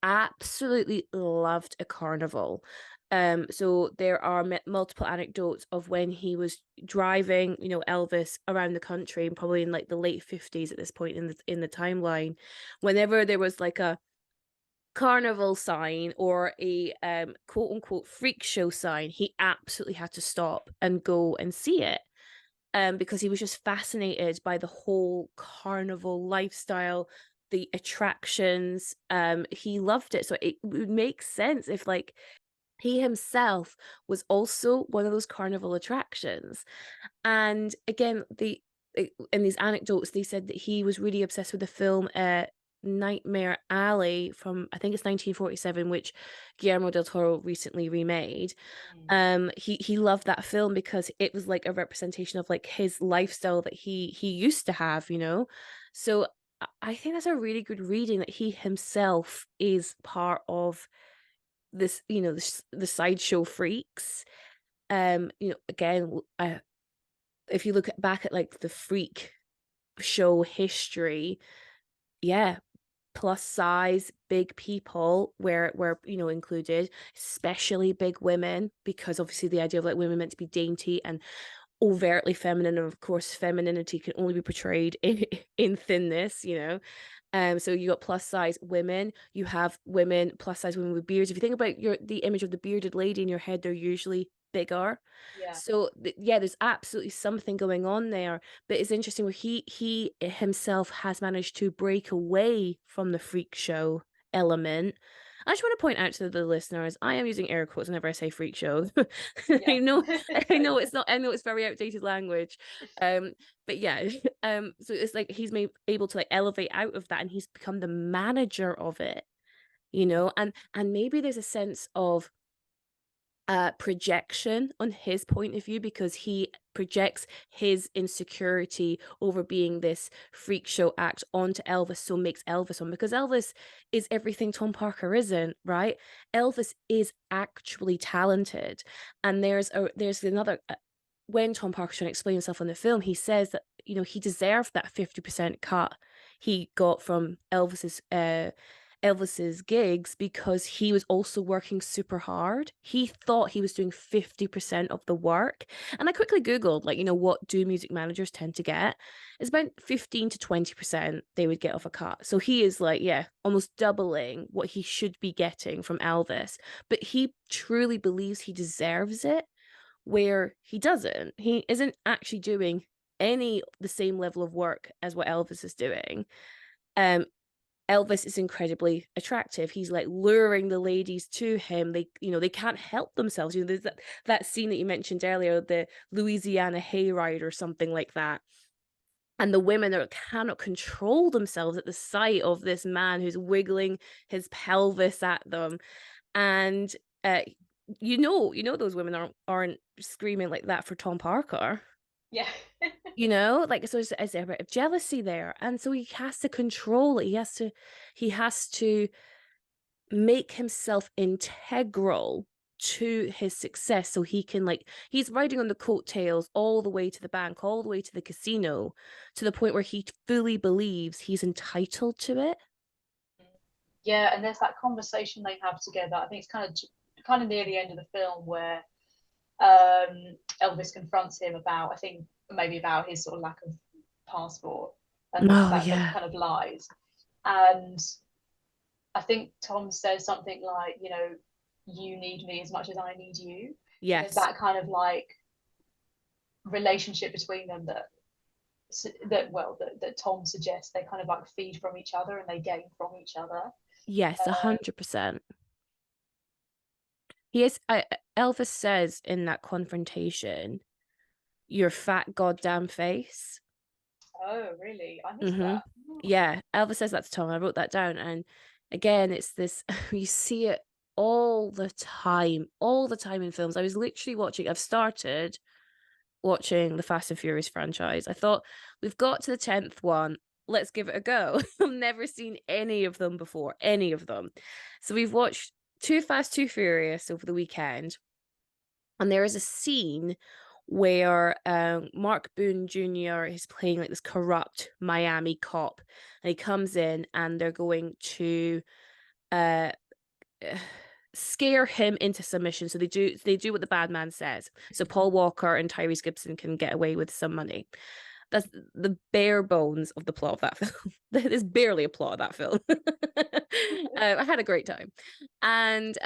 absolutely loved a carnival. So there are multiple anecdotes of when he was driving, Elvis around the country, and probably in like the late 50s at this point in the timeline, whenever there was like a carnival sign or a quote unquote freak show sign, he absolutely had to stop and go and see it. Because he was just fascinated by the whole carnival lifestyle, the attractions. He loved it. So it would make sense if like he himself was also one of those carnival attractions. And again, in these anecdotes, they said that he was really obsessed with the film Nightmare Alley from, I think it's 1947, which Guillermo del Toro recently remade. Mm. He loved that film because it was like a representation of like his lifestyle that he used to have. So I think that's a really good reading, that he himself is part of this, the sideshow freaks. Again, if you look back at like the freak show history, yeah, plus size big people were included, especially big women, because obviously the idea of like women meant to be dainty and overtly feminine, and of course femininity can only be portrayed in thinness. So you got plus size women, you have women, plus size women with beards. If you think about the image of the bearded lady in your head, they're usually bigger. Yeah. So yeah, there's absolutely something going on there. But it's interesting where he himself has managed to break away from the freak show element. I just want to point out to the listeners, I am using air quotes whenever I say freak show. I Yeah. know, I Same know here. it's not, I know it's very outdated language. But yeah, so it's like he's made able to like elevate out of that, and he's become the manager of it. And maybe there's a sense of projection on his point of view, because he projects his insecurity over being this freak show act onto Elvis, so makes Elvis on, because Elvis is everything Tom Parker isn't, right? Elvis is actually talented. And there's another when Tom Parker's trying to explain himself in the film, he says that he deserved that 50% cut he got from Elvis's gigs, because he was also working super hard. He thought he was doing 50% of the work. And I quickly Googled, like, what do music managers tend to get? It's about 15 to 20% they would get off a cut. So he is like, yeah, almost doubling what he should be getting from Elvis. But he truly believes he deserves it, where he doesn't. He isn't actually doing any the same level of work as what Elvis is doing. Um, Elvis is incredibly attractive. He's like luring the ladies to him. They can't help themselves. There's that scene that you mentioned earlier, the Louisiana hayride or something like that. And the women cannot control themselves at the sight of this man who's wiggling his pelvis at them. And uh, those women aren't screaming like that for Tom Parker. Yeah. Like, so there's a bit of jealousy there, and so he has to control it. He has to make himself integral to his success, so he can, like, he's riding on the coattails all the way to the bank, all the way to the casino, to the point where he fully believes he's entitled to it. Yeah, and there's that conversation they have together. I think it's kind of near the end of the film where Elvis confronts him about, I think maybe about his sort of lack of passport and the Oh fact that he yeah. kind of lies. And I think Tom says something like, you need me as much as I need you. So there's Yes. that kind of like relationship between them that Tom suggests they kind of like feed from each other and they gain from each other. Yes, Uh, 100%. He is. Elvis says in that confrontation, "Your fat goddamn face." oh, really? I missed Mm-hmm. that. Yeah, Elvis says that to Tom. I wrote that down, and again, it's this. You see it all the time in films. I was literally watching. I've started watching the Fast and Furious franchise. I thought, we've got to the 10th one. Let's give it a go. I've never seen any of them before, any of them. So we've watched Too Fast, Too Furious over the weekend. And there is a scene where Mark Boone Jr. is playing like this corrupt Miami cop, and he comes in and they're going to uh, scare him into submission. So they do what the bad man says. So Paul Walker and Tyrese Gibson can get away with some money. That's the bare bones of the plot of that film. There's barely a plot of that film. I had a great time. And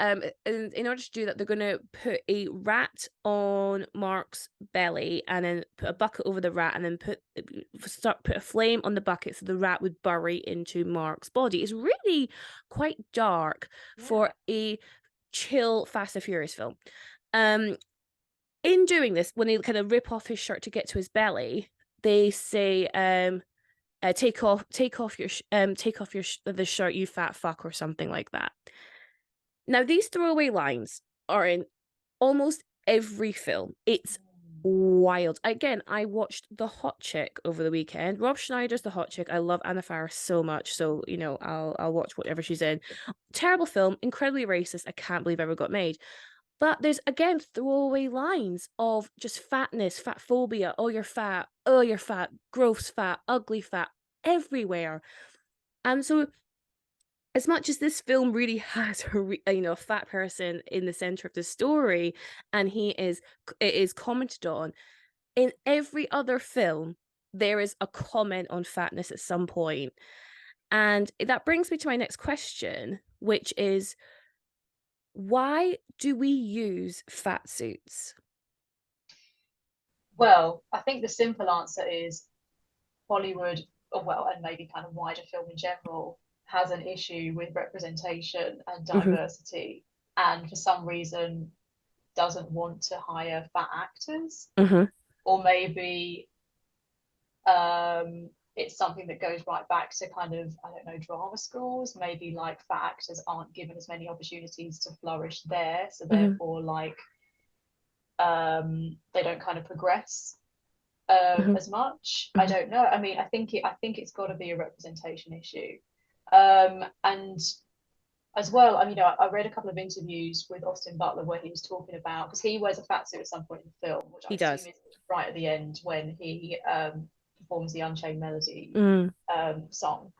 in order to do that, they're going to put a rat on Mark's belly and then put a bucket over the rat and then put a flame on the bucket so the rat would bury into Mark's body. It's really quite dark Yeah. for a chill Fast and Furious film. Um, in doing this, when they kind of rip off his shirt to get to his belly, they say, take off the shirt, you fat fuck, or something like that. Now, these throwaway lines are in almost every film. It's wild. Again, I watched The Hot Chick over the weekend. Rob Schneider's The Hot Chick. I love Anna Faris so much, so I'll watch whatever she's in. Terrible film, incredibly racist. I can't believe it ever got made. But there's again throwaway lines of just fatness, fat phobia. Oh, you're fat. Oh, you're fat. Gross fat. Ugly fat. Everywhere. And so, as much as this film really has a fat person in the center of the story, and it is commented on in every other film, there is a comment on fatness at some point. And that brings me to my next question, which is, why do we use fat suits? Well, I think the simple answer is Hollywood, or well, and maybe kind of wider film in general, has an issue with representation and Hmm. diversity, and for some reason doesn't want to hire fat actors, Hmm. or maybe it's something that goes right back to kind of, I don't know, drama schools. Maybe like fat actors aren't given as many opportunities to flourish there, so Hmm. therefore like they don't kind of progress Hmm. as much. I Hmm. don't know. I mean, I think it's got to be a representation issue. And as well, I mean, I read a couple of interviews with Austin Butler where he was talking about, because he wears a fat suit at some point in the film, which I He assume does. is right at the end when he performs the Unchained Melody Mm. song.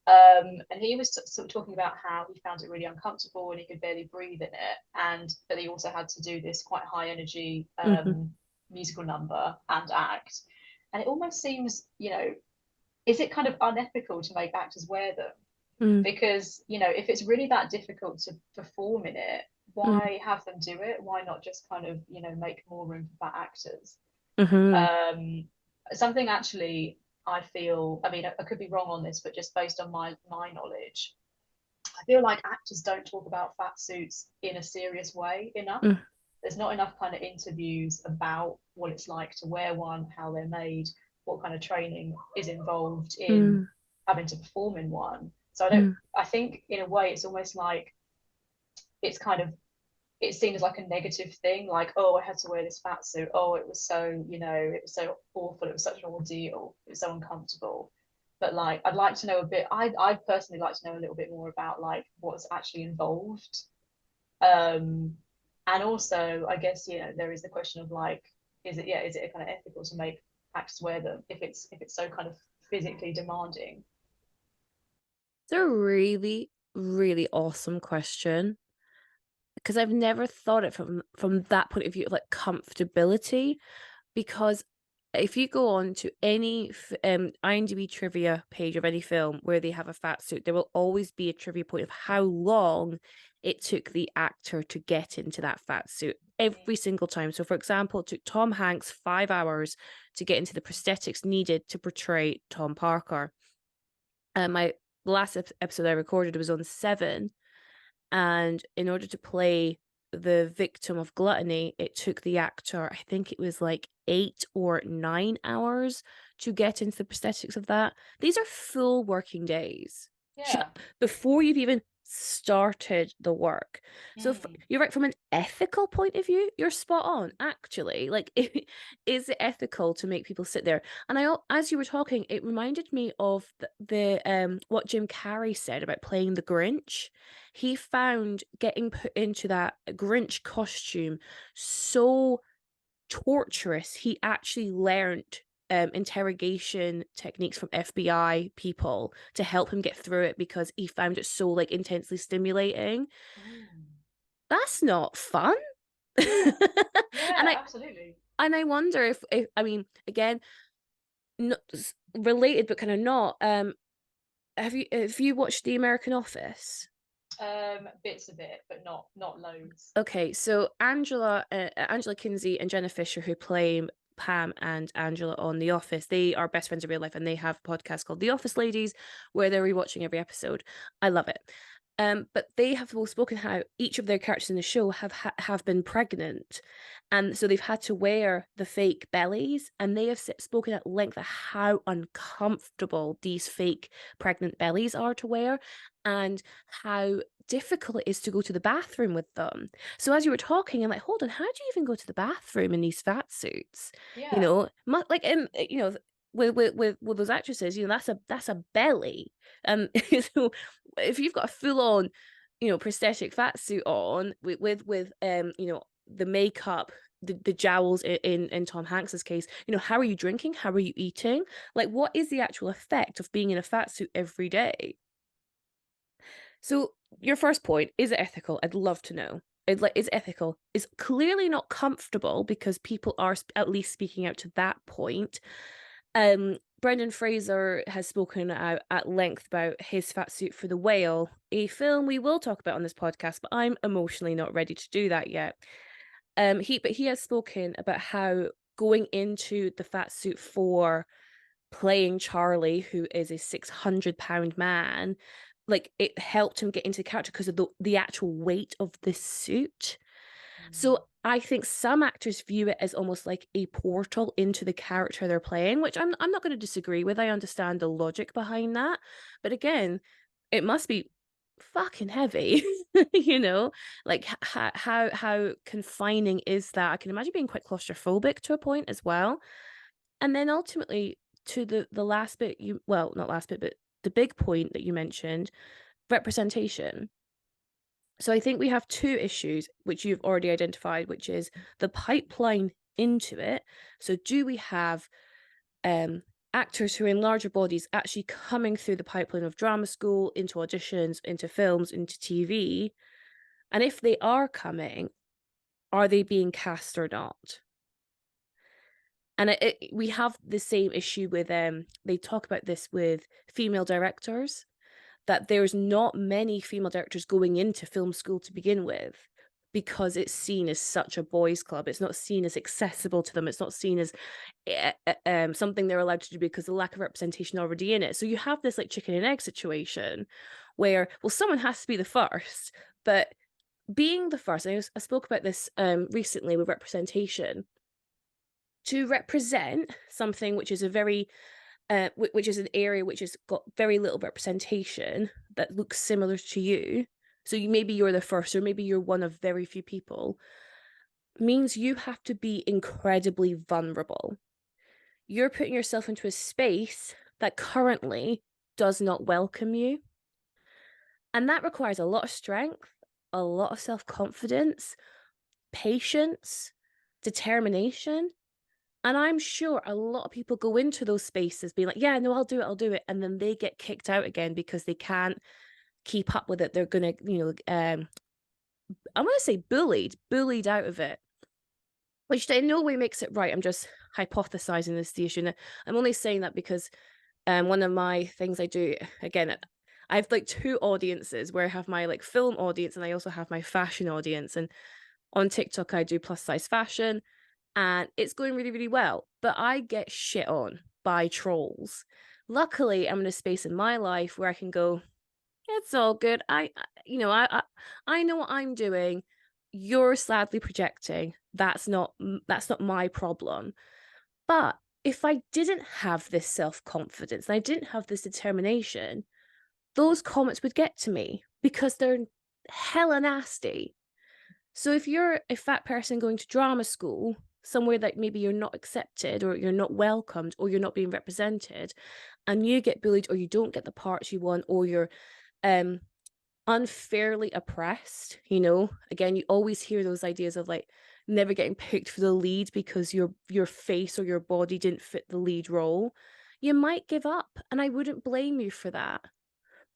And he was sort of talking about how he found it really uncomfortable and he could barely breathe in it, and but he also had to do this quite high energy Hmm. musical number and act. And it almost seems, is it kind of unethical to make actors wear them? Mm. Because if it's really that difficult to perform in it, Mm. why have them do it? Why not just kind of make more room for fat actors? Hmm. Um, Something actually I feel, I mean, I could be wrong on this, but just based on my knowledge, I feel like actors don't talk about fat suits in a serious way enough. There's not enough kind of interviews about what it's like to wear one, how they're made, what kind of training is involved in Mm, having to perform in one. So mm. I think in a way it's almost like it's kind of it's seen as like a negative thing, like, oh, I had to wear this fat suit. Oh, it was so, it was so awful. It was such an ordeal. It was so uncomfortable. But like, I'd like to know a bit. I'd personally like to know a little bit more about like what's actually involved. Um, and also, I guess there is the question of like, is it kind of ethical to make actors wear them if it's so kind of physically demanding? It's a really, really awesome question because I've never thought it from that point of view of like comfortability. Because if you go on to any IMDb trivia page of any film where they have a fat suit, there will always be a trivia point of how long it took the actor to get into that fat suit every single time. So, for example, it took Tom Hanks 5 hours to get into the prosthetics needed to portray Tom Parker. My last episode I recorded was on Seven, and in order to play the victim of gluttony, it took the actor, I think it was like 8 or 9 hours to get into the prosthetics of that. These are full working days Yeah. before you've even started the work. So Mm. you're right, from an ethical point of view, you're spot on, actually. Like, is it ethical to make people sit there? And as you were talking, it reminded me of the what Jim Carrey said about playing the Grinch. He found getting put into that Grinch costume so torturous. He actually learned interrogation techniques from FBI people to help him get through it because he found it so like intensely stimulating. Mm. That's not fun. and Yeah, I absolutely. and I wonder if I mean, again, not related but kind of not. Have you watched The American Office? Bits of it, but not loads. Okay, so Angela Kinsey and Jenna Fisher, who play Pam and Angela on The Office, they are best friends in real life, and they have a podcast called The Office Ladies, where they're rewatching every episode. I love it. But they have both spoken how each of their characters in the show have been pregnant, and so they've had to wear the fake bellies, and they have spoken at length of how uncomfortable these fake pregnant bellies are to wear, and how difficult it is to go to the bathroom with them. So as you were talking, I'm like, hold on, how do you even go to the bathroom in these fat suits? Yeah. Like with those actresses, that's a belly. So if you've got a full on, prosthetic fat suit on with the makeup, the jowls in Tom Hanks's case, how are you drinking? How are you eating? Like, what is the actual effect of being in a fat suit every day? So your first point, is it ethical? I'd love to know. Is it ethical? It's clearly not comfortable because people are at least speaking out to that point. Brendan Fraser has spoken out at length about his fat suit for The Whale, a film we will talk about on this podcast, but I'm emotionally not ready to do that yet. He has spoken about how going into the fat suit for playing Charlie, who is a 600-pound man, like it helped him get into the character because of the actual weight of the suit. Mm. So I think some actors view it as almost like a portal into the character they're playing, which I'm not going to disagree with. I understand the logic behind that. But again, it must be fucking heavy, you know? Like how confining is that? I can imagine being quite claustrophobic to a point as well. And then ultimately to the last bit not last bit, but the big point that you mentioned, representation. So I think we have two issues which you've already identified, which is the pipeline into it. So do we have um actors who are in larger bodies actually coming through the pipeline of drama school into auditions, into films, into TV? And if they are coming, are they being cast or not? And we have the same issue with they talk about this with female directors, that there's not many female directors going into film school to begin with because it's seen as such a boys club. It's not seen as accessible to them. It's not seen as something they're allowed to do because of the lack of representation already in it. So you have this like chicken and egg situation where, well, someone has to be the first, but being the first, I spoke about this recently with representation. to represent something which is a very which is an area which has got very little representation that looks similar to you. So maybe you're the first, or maybe you're one of very few people, means you have to be incredibly vulnerable. You're putting yourself into a space that currently does not welcome you. And that requires a lot of strength, a lot of self confidence, patience, determination. And I'm sure a lot of people go into those spaces being like, yeah, no, I'll do it, I'll do it. And then they get kicked out again because they can't keep up with it. They're going to, I'm going to say bullied out of it, which in no way makes it right. I'm just hypothesizing this the issue. And I'm only saying that because one of my things I do, again, I have like two audiences where I have my like film audience and I also have my fashion audience. And on TikTok, I do plus size fashion and it's going really, really well. But I get shit on by trolls. Luckily, I'm in a space in my life where I can go, it's all good. I know what I'm doing. You're sadly projecting. That's not my problem. But if I didn't have this self-confidence, and I didn't have this determination, those comments would get to me because they're hella nasty. So if you're a fat person going to drama school, somewhere that maybe you're not accepted or you're not welcomed or you're not being represented, and you get bullied or you don't get the parts you want or you're um unfairly oppressed, again, you always hear those ideas of like never getting picked for the lead because your face or your body didn't fit the lead role. You might give up, and I wouldn't blame you for that.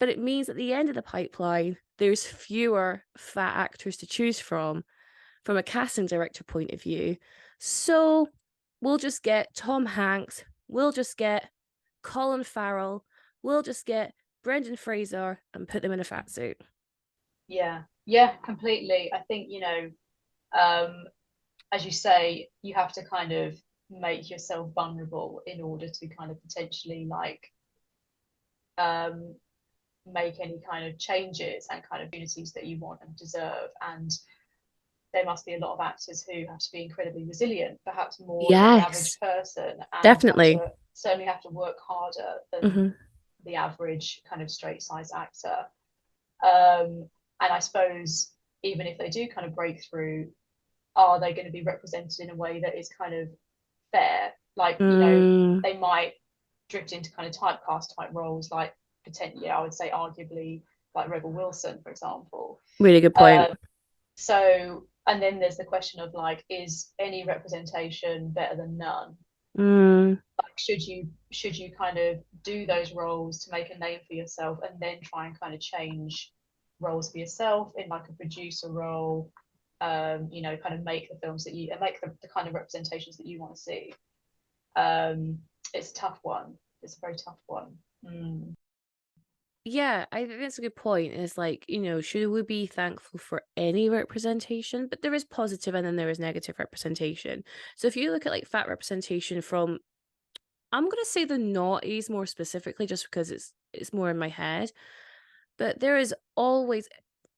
But it means at the end of the pipeline, there's fewer fat actors to choose from a casting director point of view. So we'll just get Tom Hanks, we'll just get Colin Farrell, we'll just get Brendan Fraser and put them in a fat suit. Yeah, yeah, completely. I think, um, as you say, you have to kind of make yourself vulnerable in order to kind of potentially like um, make any kind of changes and kind of opportunities that you want and deserve. And there must be a lot of actors who have to be incredibly resilient, perhaps more than the average Yes, person, and have definitely. to certainly have to work harder than Hmm. the average kind of straight size actor. And I suppose even if they do kind of break through, are they going to be represented in a way that is kind of fair? Like, Mm, they might drift into kind of typecast type roles, like potentially, I would say, arguably, like Rebel Wilson, for example. really good point. Um, so, and then there's the question of like, is any representation better than none? Mm, Like, should you kind of do those roles to make a name for yourself, and then try and kind of change roles for yourself in like a producer role? Kind of make the films that you and make the kind of representations that you want to see. It's a tough one. It's a very tough one. Mm. yeah, I think that's a good point. Is like, should we be thankful for any representation? But there is positive and then there is negative representation. So if you look at like fat representation from, I'm gonna say the noughties more specifically, just because it's more in my head. But there is always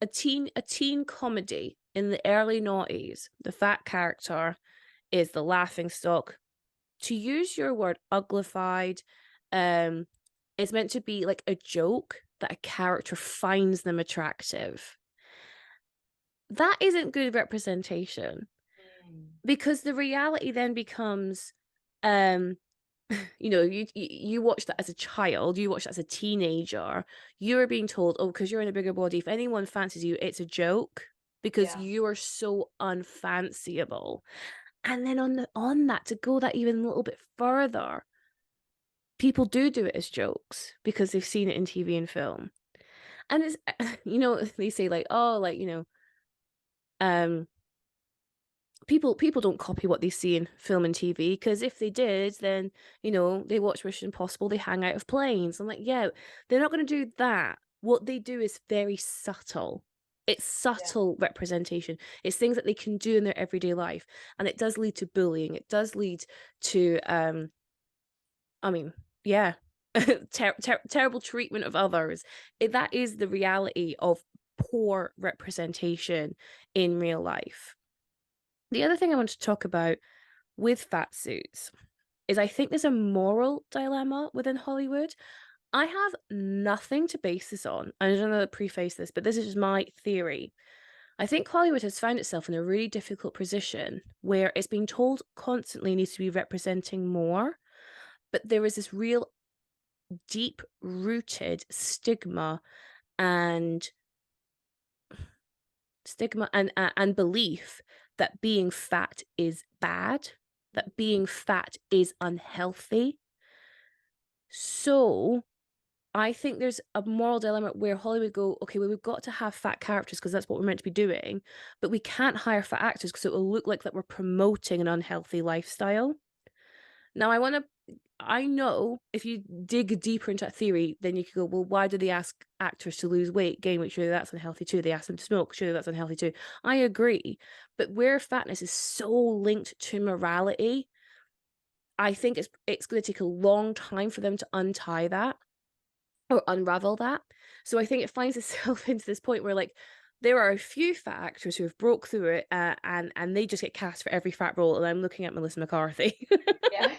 a teen comedy in the early noughties. The fat character is the laughing stock. To use your word, uglified, um, is meant to be like a joke that a character finds them attractive. That isn't good representation Mm. because the reality then becomes, um, you watch that as a child, you watch that as a teenager, you're being told, oh, because you're in a bigger body, if anyone fancies you, it's a joke because Yeah, you are so unfanciable. And then on that, to go that even a little bit further, people do it as jokes because they've seen it in TV and film. And it's they say like, oh, like, um people don't copy what they see in film and TV because if they did, then they watch Mission Impossible, they hang out of planes. I'm like, yeah, they're not going to do that. What they do is very subtle. It's yeah, subtle representation. It's things that they can do in their everyday life, and it does lead to bullying. It does lead to, I mean, yeah, terrible treatment of others. That is the reality of poor representation in real life. The other thing I want to talk about with fat suits is I think there's a moral dilemma within Hollywood. I have nothing to base this on. I don't know how to preface this, but this is just my theory. I think Hollywood has found itself in a really difficult position where it's being told constantly it needs to be representing more, but there is this real deep rooted and stigma and belief that being fat is bad, that being fat is unhealthy. So I think there's a moral dilemma where Hollywood go, okay, well, we've got to have fat characters because that's what we're meant to be doing, but we can't hire fat actors because it will look like that we're promoting an unhealthy lifestyle. Now, I know if you dig deeper into that theory, then you could go, well, why do they ask actors to lose weight, gain weight? Surely that's unhealthy too. They ask them to smoke. Surely that's unhealthy too. I agree. But where fatness is so linked to morality, I think it's going to take a long time for them to untie that or unravel that. So I think it finds itself into this point where like there are a few fat actors who have broke through it and they just get cast for every fat role. And I'm looking at Melissa McCarthy. Yeah.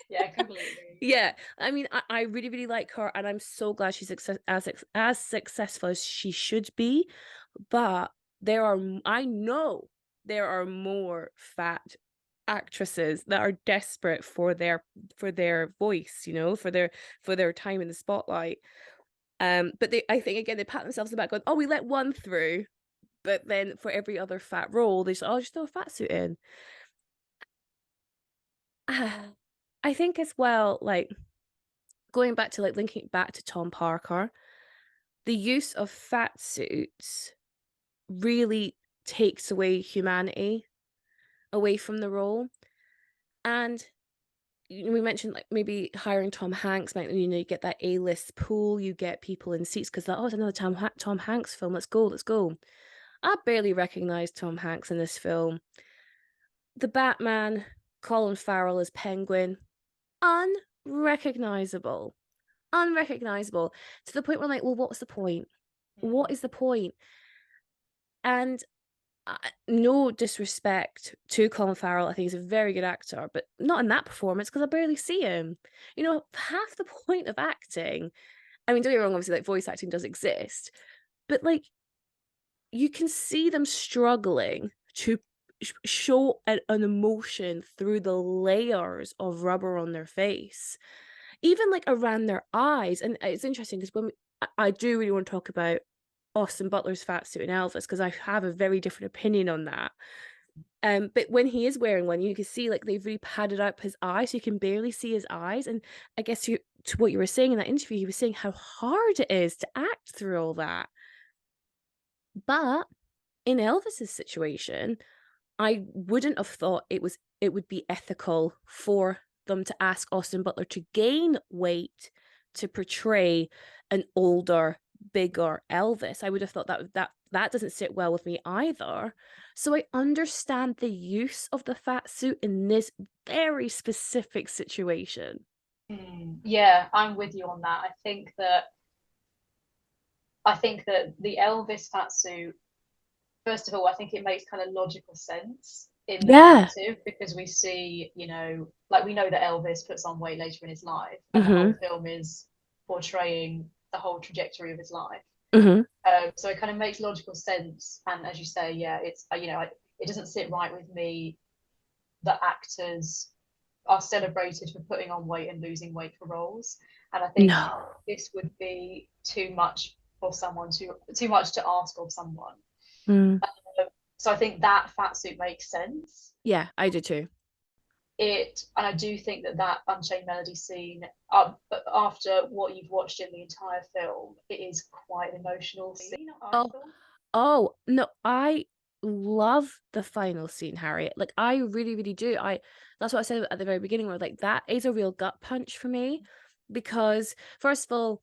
Yeah, completely. Yeah, I mean, I really, really like her, and I'm so glad she's as successful as she should be. But I know there are more fat actresses that are desperate for their voice, for their time in the spotlight. But I think again they pat themselves on the back, going, "Oh, we let one through," but then for every other fat role, they just, "Oh, just throw a fat suit in." I think as well, like going back to like linking it back to Tom Parker, the use of fat suits really takes away humanity away from the role. And we mentioned like maybe hiring Tom Hanks, like, you get that A-list pool, you get people in seats because oh, it's another Tom Hanks film. Let's go, let's go. I barely recognize Tom Hanks in this film. The Batman, Colin Farrell as Penguin, unrecognizable. Unrecognizable to the point where I'm like, well, what's the point? What is the point? And no disrespect to Colin Farrell, I think he's a very good actor, but not in that performance because I barely see him. Half the point of acting, I mean, don't get me wrong, obviously, like voice acting does exist, but like you can see them struggling to show an emotion through the layers of rubber on their face, even like around their eyes. And it's interesting because I do really want to talk about Austin Butler's fat suit in Elvis because I have a very different opinion on that. But when he is wearing one, you can see like they've really padded up his eyes, so you can barely see his eyes. And I guess to what you were saying in that interview, he was saying how hard it is to act through all that. But in Elvis's situation, I wouldn't have thought it would be ethical for them to ask Austin Butler to gain weight to portray an older, bigger Elvis. I would have thought that doesn't sit well with me either. So I understand the use of the fat suit in this very specific situation. Yeah, I'm with you on that. I think that the Elvis fat suit, first of all, I think it makes kind of logical sense in the Yeah. narrative because we see, like we know that Elvis puts on weight later in his life, and the Mm-hmm. whole film is portraying the whole trajectory of his life. Mm-hmm. So it kind of makes logical sense. And as you say, yeah, it's it doesn't sit right with me that actors are celebrated for putting on weight and losing weight for roles. And I think No. this would be too much for someone too much to ask of someone. Mm. So I think that fat suit makes sense. Yeah, I do too. And I do think that Unchained Melody scene, but after what you've watched in the entire film, it is quite an emotional scene, I Oh, thought. Oh, no, I love the final scene, Harriet. Like I really, really do. That's what I said at the very beginning, where like that is a real gut punch for me. Because first of all,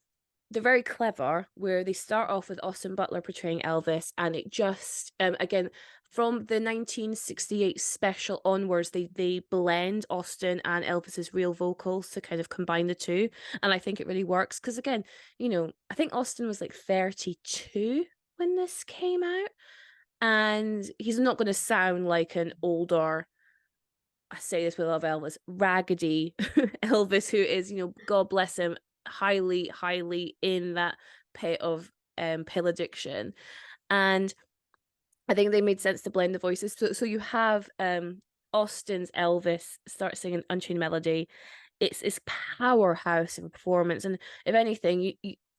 they're very clever, where they start off with Austin Butler portraying Elvis, and it just again from the 1968 special onwards, they blend Austin and Elvis's real vocals to kind of combine the two. And I think it really works. Because again, I think Austin was like 32 when this came out, and he's not going to sound like an older I say this with love, Elvis, raggedy Elvis, who is, God bless him, highly in that pit of pill addiction. And I think they made sense to blend the voices. So you have Austin's Elvis start singing Unchained Melody. It's this powerhouse of a performance. And if anything,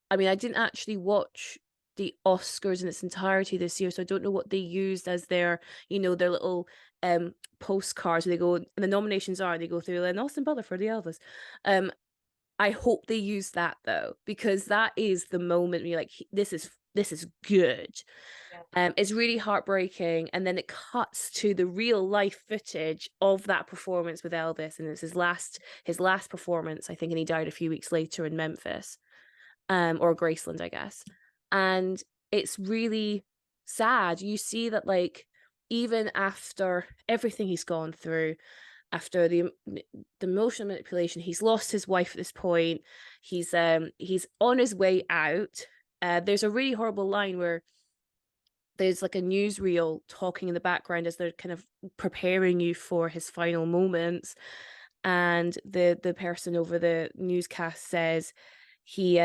I mean, I didn't actually watch the Oscars in its entirety this year, so I don't know what they used as their little postcards where they go, and the nominations are, they go through, and Austin Butler for the Elvis. I hope they use that though, because that is the moment where you're like, this is good. Yeah. It's really heartbreaking, and then it cuts to the real life footage of that performance with Elvis, and it's his last performance, I think, and he died a few weeks later in Memphis, or Graceland, I guess. And it's really sad. You see that, like, even after everything he's gone through, after the emotional manipulation, he's lost his wife at this point. He's on his way out. There's a really horrible line where there's like a newsreel talking in the background as they're kind of preparing you for his final moments, and the person over the newscast says he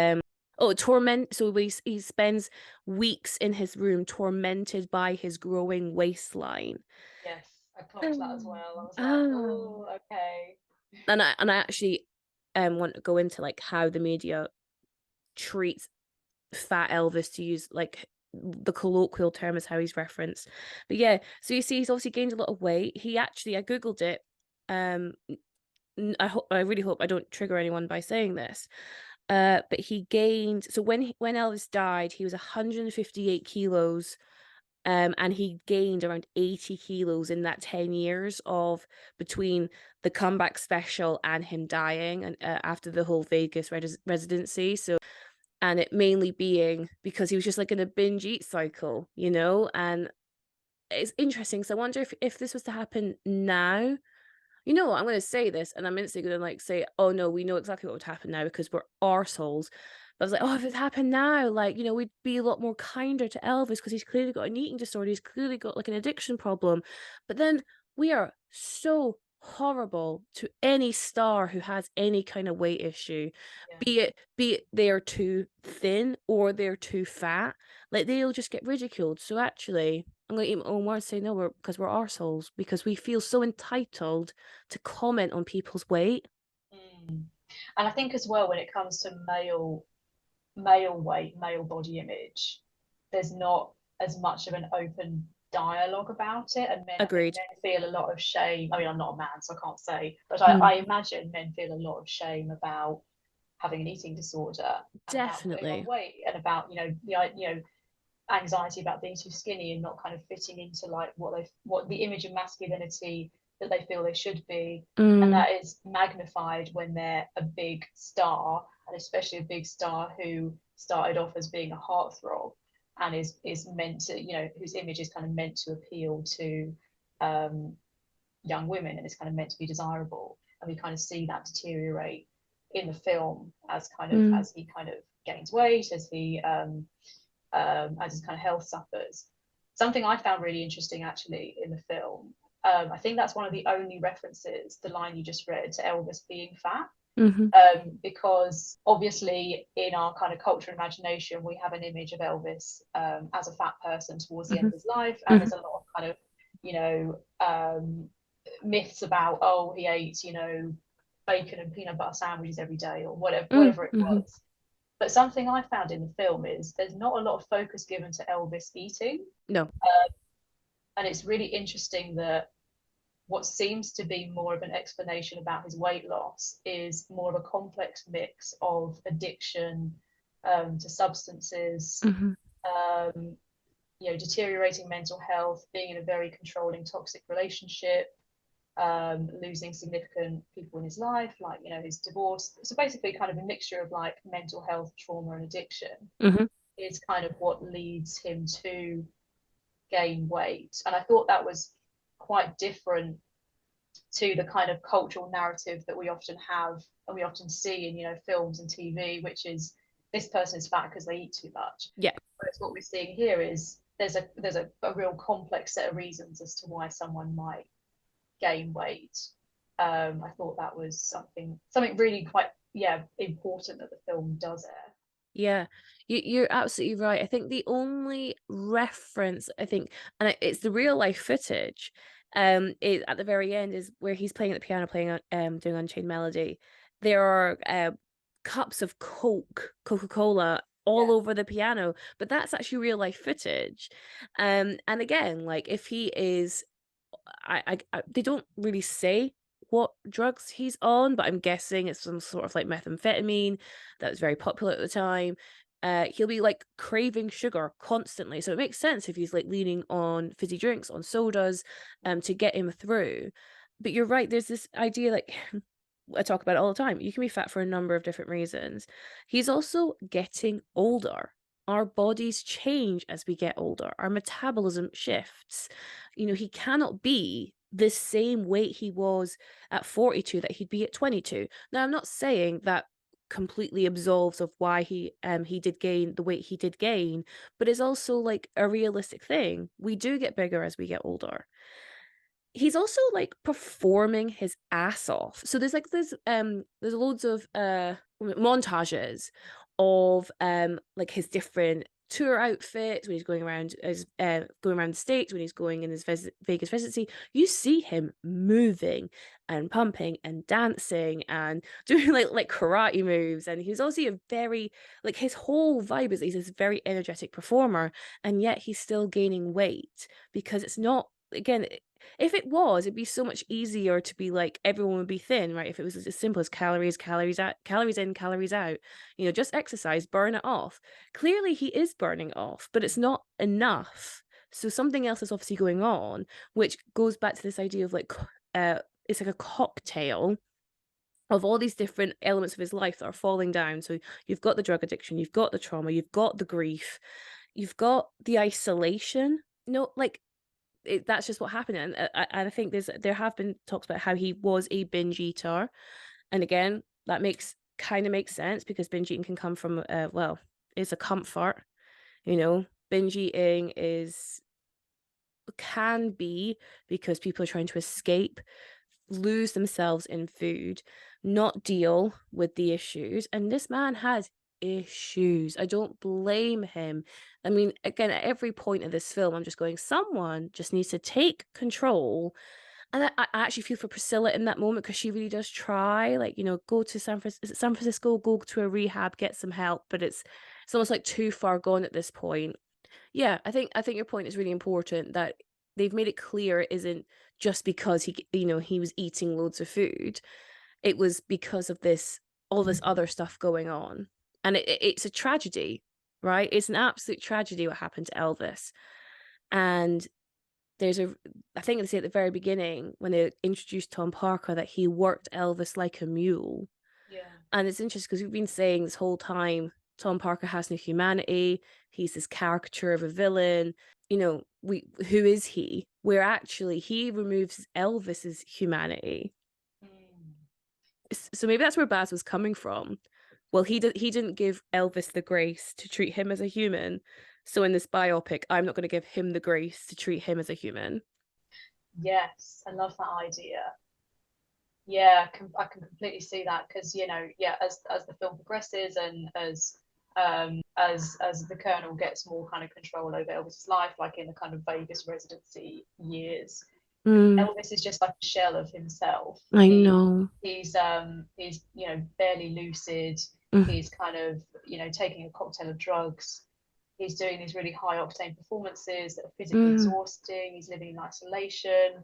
torment so he spends weeks in his room tormented by his growing waistline. Yes, I clocked that as well. I was like, Ah. oh, okay. And I actually want to go into like how the media treats fat Elvis, to use like the colloquial term is how he's referenced. But yeah, so you see he's obviously gained a lot of weight. He actually, I googled it. I really hope I don't trigger anyone by saying this. But he gained, so when Elvis died, he was 158 kilos. And he gained around 80 kilos in that 10 years of between the comeback special and him dying, and after the whole Vegas residency. So, and it mainly being because he was just like in a binge eat cycle, and it's interesting. So I wonder if this was to happen now. I'm going to say this, and I'm instantly going to like say, oh no, we know exactly what would happen now because we're arseholes. But I was like, oh, if it happened now, like, we'd be a lot more kinder to Elvis because he's clearly got an eating disorder. He's clearly got like an addiction problem. But then we are so horrible to any star who has any kind of weight issue, Yeah. be it they're too thin or they're too fat. Like, they'll just get ridiculed. So actually, I'm going to eat my own words, say no, because we're arseholes, because we feel so entitled to comment on people's weight. Mm. And I think as well, when it comes to male weight, male body image, there's not as much of an open dialogue about it. And men, I think Agreed. men feel a lot of shame. I mean, I'm not a man, so I can't say, but Mm. I imagine men feel a lot of shame about having an eating disorder and about putting on Definitely. weight and about, anxiety about being too skinny and not kind of fitting into like what the image of masculinity that they feel they should be. And Mm. that is magnified when they're a big star, and especially a big star who started off as being a heartthrob and is meant to, whose image is kind of meant to appeal to um, young women and is kind of meant to be desirable. And we kind of see that deteriorate in the film Mm. as he kind of gains weight, as his kind of health suffers. Something I found really interesting actually in the film, I think that's one of the only references, the line you just read, to Elvis being fat. Mm-hmm. Because obviously in our kind of culture and imagination, we have an image of Elvis as a fat person towards the end Mm-hmm. of his life, and Mm-hmm. there's a lot of kind of, myths about, oh, he ate, bacon and peanut butter sandwiches every day or whatever it Mm-hmm. was. But something I found in the film is there's not a lot of focus given to Elvis eating. No. And it's really interesting that what seems to be more of an explanation about his weight loss is more of a complex mix of addiction to substances, Mm-hmm. um, deteriorating mental health, being in a very controlling, toxic relationship, losing significant people in his life, like, his divorce. So basically kind of a mixture of like mental health, trauma and addiction Mm-hmm. is kind of what leads him to gain weight. And I thought that was quite different to the kind of cultural narrative that we often have and we often see in, films and TV, which is this person is fat because they eat too much. Yeah. Whereas what we're seeing here is there's a real complex set of reasons as to why someone might gain weight. I thought that was something really quite important that the film does there. Yeah, you're absolutely right. I think the only reference, I think, and it's the real life footage, is at the very end is where he's playing at the piano, playing doing Unchained Melody. There are cups of Coca-Cola all Yeah. over the piano, but that's actually real life footage. And again, like if he is, they don't really say what drugs he's on, but I'm guessing it's some sort of like methamphetamine that was very popular at the time. He'll be like craving sugar constantly, so it makes sense if he's like leaning on fizzy drinks, on sodas, to get him through. But you're right, there's this idea like I talk about it all the time. You can be fat for a number of different reasons. He's also getting older. Our bodies change as we get older. Our metabolism shifts. You know, he cannot be the same weight he was at 42 that he'd be at 22. Now, I'm not saying that completely absolves of why he did gain the weight he did gain, but it's also like a realistic thing. We do get bigger as we get older. He's also like performing his ass off. So there's loads of montages of like his different tour outfits when he's going around the states, when he's going in his Vegas residency. You see him moving and pumping and dancing and doing like karate moves, and he's also a very like his whole vibe is he's this very energetic performer, and yet he's still gaining weight because it's not, again, if it was, it'd be so much easier to be like everyone would be thin, right? If it was as simple as calories out, calories in, calories out, just exercise, burn it off. Clearly he is burning off, but it's not enough. So something else is obviously going on, which goes back to this idea of like it's like a cocktail of all these different elements of his life that are falling down. So you've got the drug addiction, you've got the trauma, you've got the grief, you've got the isolation. No, like that's just what happened. And I think there have been talks about how he was a binge eater, and again, that makes sense because binge eating can come from well, it's a comfort. Binge eating can be because people are trying to escape, lose themselves in food, not deal with the issues. And this man has issues. I don't blame him. I mean, again, at every point of this film, I'm just going, someone just needs to take control. And I actually feel for Priscilla in that moment because she really does try, like, go to San Francisco, go to a rehab, get some help, but it's almost like too far gone at this point. Yeah, I think your point is really important that they've made it clear it isn't just because he was eating loads of food. It was because of all this other stuff going on. And it's a tragedy, right? It's an absolute tragedy what happened to Elvis. And I think they say at the very beginning when they introduced Tom Parker that he worked Elvis like a mule. Yeah. And it's interesting because we've been saying this whole time Tom Parker has no humanity. He's this caricature of a villain. Who is he? Where actually he removes Elvis's humanity. Mm. So maybe that's where Baz was coming from. Well, he didn't give Elvis the grace to treat him as a human. So in this biopic, I'm not going to give him the grace to treat him as a human. Yes, I love that idea. Yeah, I can completely see that because yeah, as the film progresses and as the Colonel gets more kind of control over Elvis's life, like in the kind of Vegas residency years, Mm, Elvis is just like a shell of himself. I know. He's barely lucid. Mm, He's kind of taking a cocktail of drugs. He's doing these really high octane performances that are physically mm, exhausting. He's living in isolation.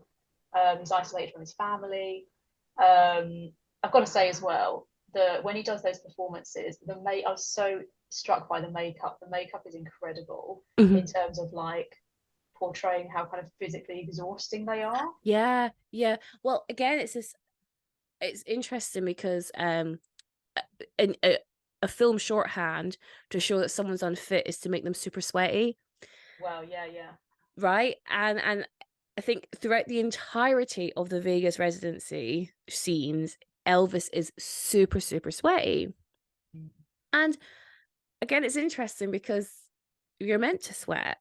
He's isolated from his family. I've got to say as well that when he does those performances, I was so struck by the makeup. The makeup is incredible in mhm. terms of like portraying how kind of physically exhausting they are. Yeah, yeah. Well, again, it's interesting because in a film shorthand to show that someone's unfit is to make them super sweaty, Well, yeah, yeah. right? And I think throughout the entirety of the Vegas residency scenes, Elvis is super, super sweaty. Mm. And again, it's interesting because you're meant to sweat,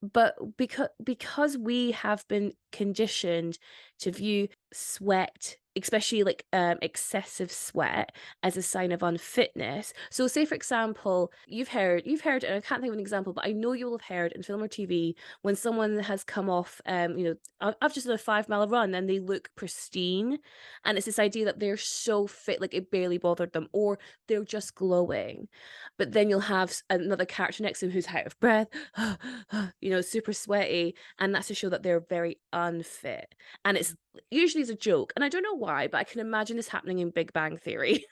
but because we have been conditioned to view sweat, especially like excessive sweat, as a sign of unfitness. So say for example, you've heard, and I can't think of an example, but I know you will have heard in film or TV when someone has come off, I've just done a 5 mile run and they look pristine, and it's this idea that they're so fit, like it barely bothered them, or they're just glowing. But then you'll have another character next to them who's out of breath, super sweaty, and that's to show that they're very unfit. And it's usually as a joke, and I don't know why, but I can imagine this happening in Big Bang Theory.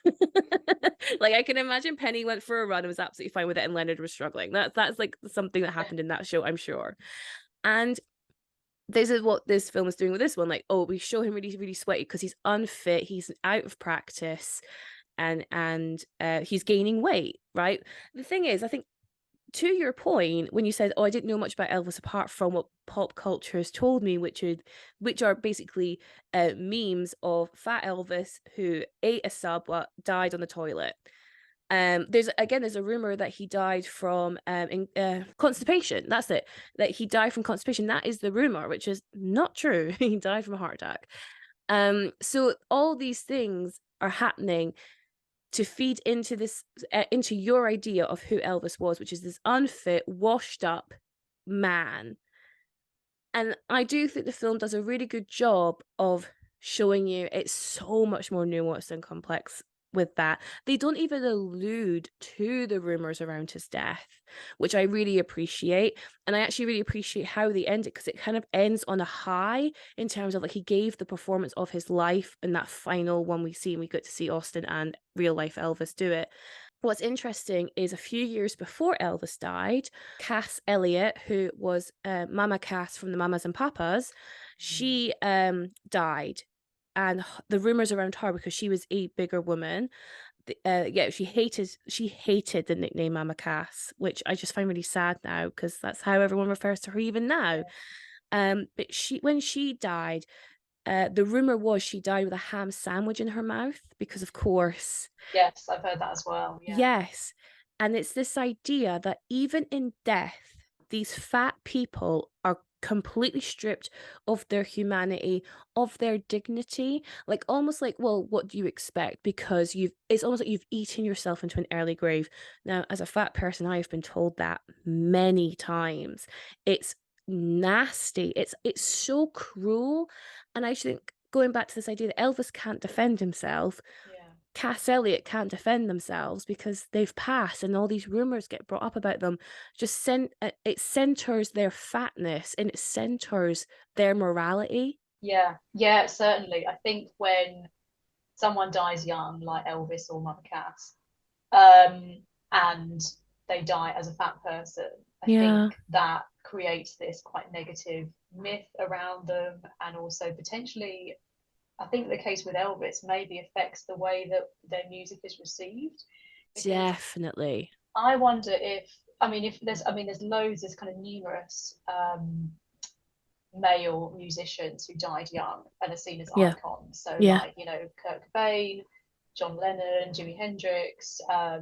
Like I can imagine Penny went for a run and was absolutely fine with it, and Leonard was struggling. That's like something that happened in that show, I'm sure. And this is what this film is doing with this one. Like, oh, we show him really, really sweaty because he's unfit, he's out of practice, and he's gaining weight, right? The thing is, I think to your point, when you said, "Oh, I didn't know much about Elvis apart from what pop culture has told me," which are basically memes of fat Elvis who ate a sub but died on the toilet. There's a rumor that he died from constipation. That's it. That he died from constipation. That is the rumor, which is not true. He died from a heart attack. So all these things are happening to feed into this, into your idea of who Elvis was, which is this unfit, washed up man. And I do think the film does a really good job of showing you it's so much more nuanced and complex with that. They don't even allude to the rumors around his death, which I really appreciate. And I actually really appreciate how they end it, because it kind of ends on a high in terms of like he gave the performance of his life in that final one we see, and we get to see Austin and real life Elvis do it. What's interesting is a few years before Elvis died, Cass Elliot, who was Mama Cass from the Mamas and Papas, she died. And the rumors around her, because she was a bigger woman, she hated the nickname Mama Cass, which I just find really sad now because that's how everyone refers to her even now. But when she died, the rumor was she died with a ham sandwich in her mouth because, of course, Yes, I've heard that as well. Yeah. yes. And it's this idea that even in death, these fat people are completely stripped of their humanity, of their dignity, like almost like, well, what do you expect? Because it's almost like you've eaten yourself into an early grave. Now, as a fat person, I have been told that many times. It's nasty. It's so cruel. And I think going back to this idea that Elvis can't defend himself, Yeah. Cass Elliot can't defend themselves because they've passed, and all these rumors get brought up about them. It centers their fatness, and it centers their morality. Yeah. Yeah, certainly. I think when someone dies young, like Elvis or Mother Cass, and they die as a fat person, I Yeah. think that creates this quite negative myth around them, and also potentially, I think the case with Elvis maybe affects the way that their music is received, because Definitely. I wonder if, there's loads, there's kind of numerous male musicians who died young and are seen as Yeah. icons. So, Yeah. like, Kurt Cobain, John Lennon, Jimi Hendrix,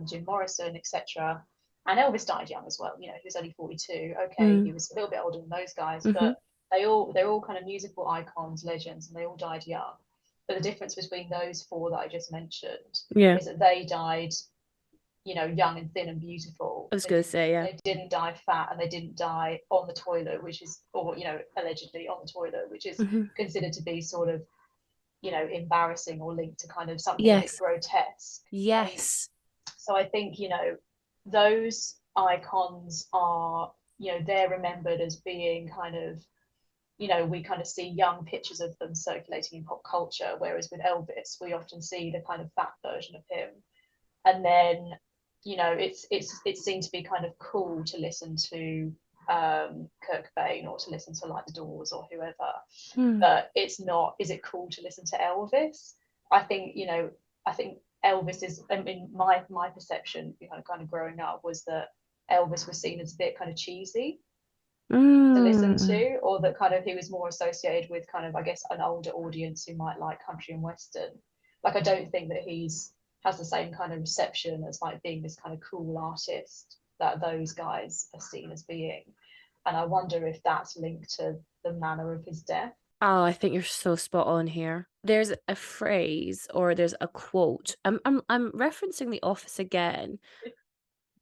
Jim Morrison, etc. And Elvis died young as well. He was only 42. Okay, he Mm. was a little bit older than those guys, Hmm. but they're all kind of musical icons, legends, and they all died young. But the difference between those four that I just mentioned Yeah. is that they died, young and thin and beautiful. I was They gonna didn't say, yeah. they didn't die fat, and they didn't die on the toilet, which is, or allegedly on the toilet, which is Hmm. considered to be sort of, embarrassing or linked to kind of something a bit Yes. grotesque. And Yes. so I think, those icons are, they're remembered as being kind of, we kind of see young pictures of them circulating in pop culture, whereas with Elvis, we often see the kind of fat version of him. And then, it's seen to be kind of cool to listen to Kurt Cobain, or to listen to like the Doors or whoever, Mm. but it's not. Is it cool to listen to Elvis? I think, I think Elvis is. I mean, my perception, kind of growing up, was that Elvis was seen as a bit kind of cheesy to listen Mm. to, or that kind of he was more associated with kind of, I guess, an older audience who might like country and western. Like, I don't think that he's has the same kind of reception as like being this kind of cool artist that those guys are seen as being. And I wonder if that's linked to the manner of his death. Oh, I think you're so spot on here. There's a phrase or there's a quote. I'm referencing The Office again,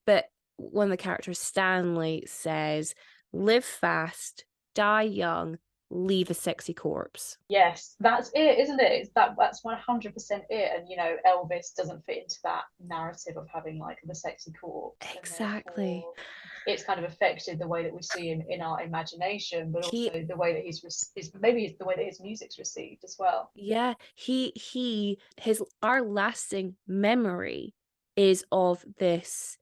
but one of the characters, Stanley, says, "Live fast, die young, leave a sexy corpse." Yes, that's it, isn't it? It's that's 100% it. And Elvis doesn't fit into that narrative of having like the sexy corpse, and Exactly. therefore it's kind of affected the way that we see him in our imagination, but also He the way that maybe the way that his music's received as well. Yeah, his our lasting memory is of this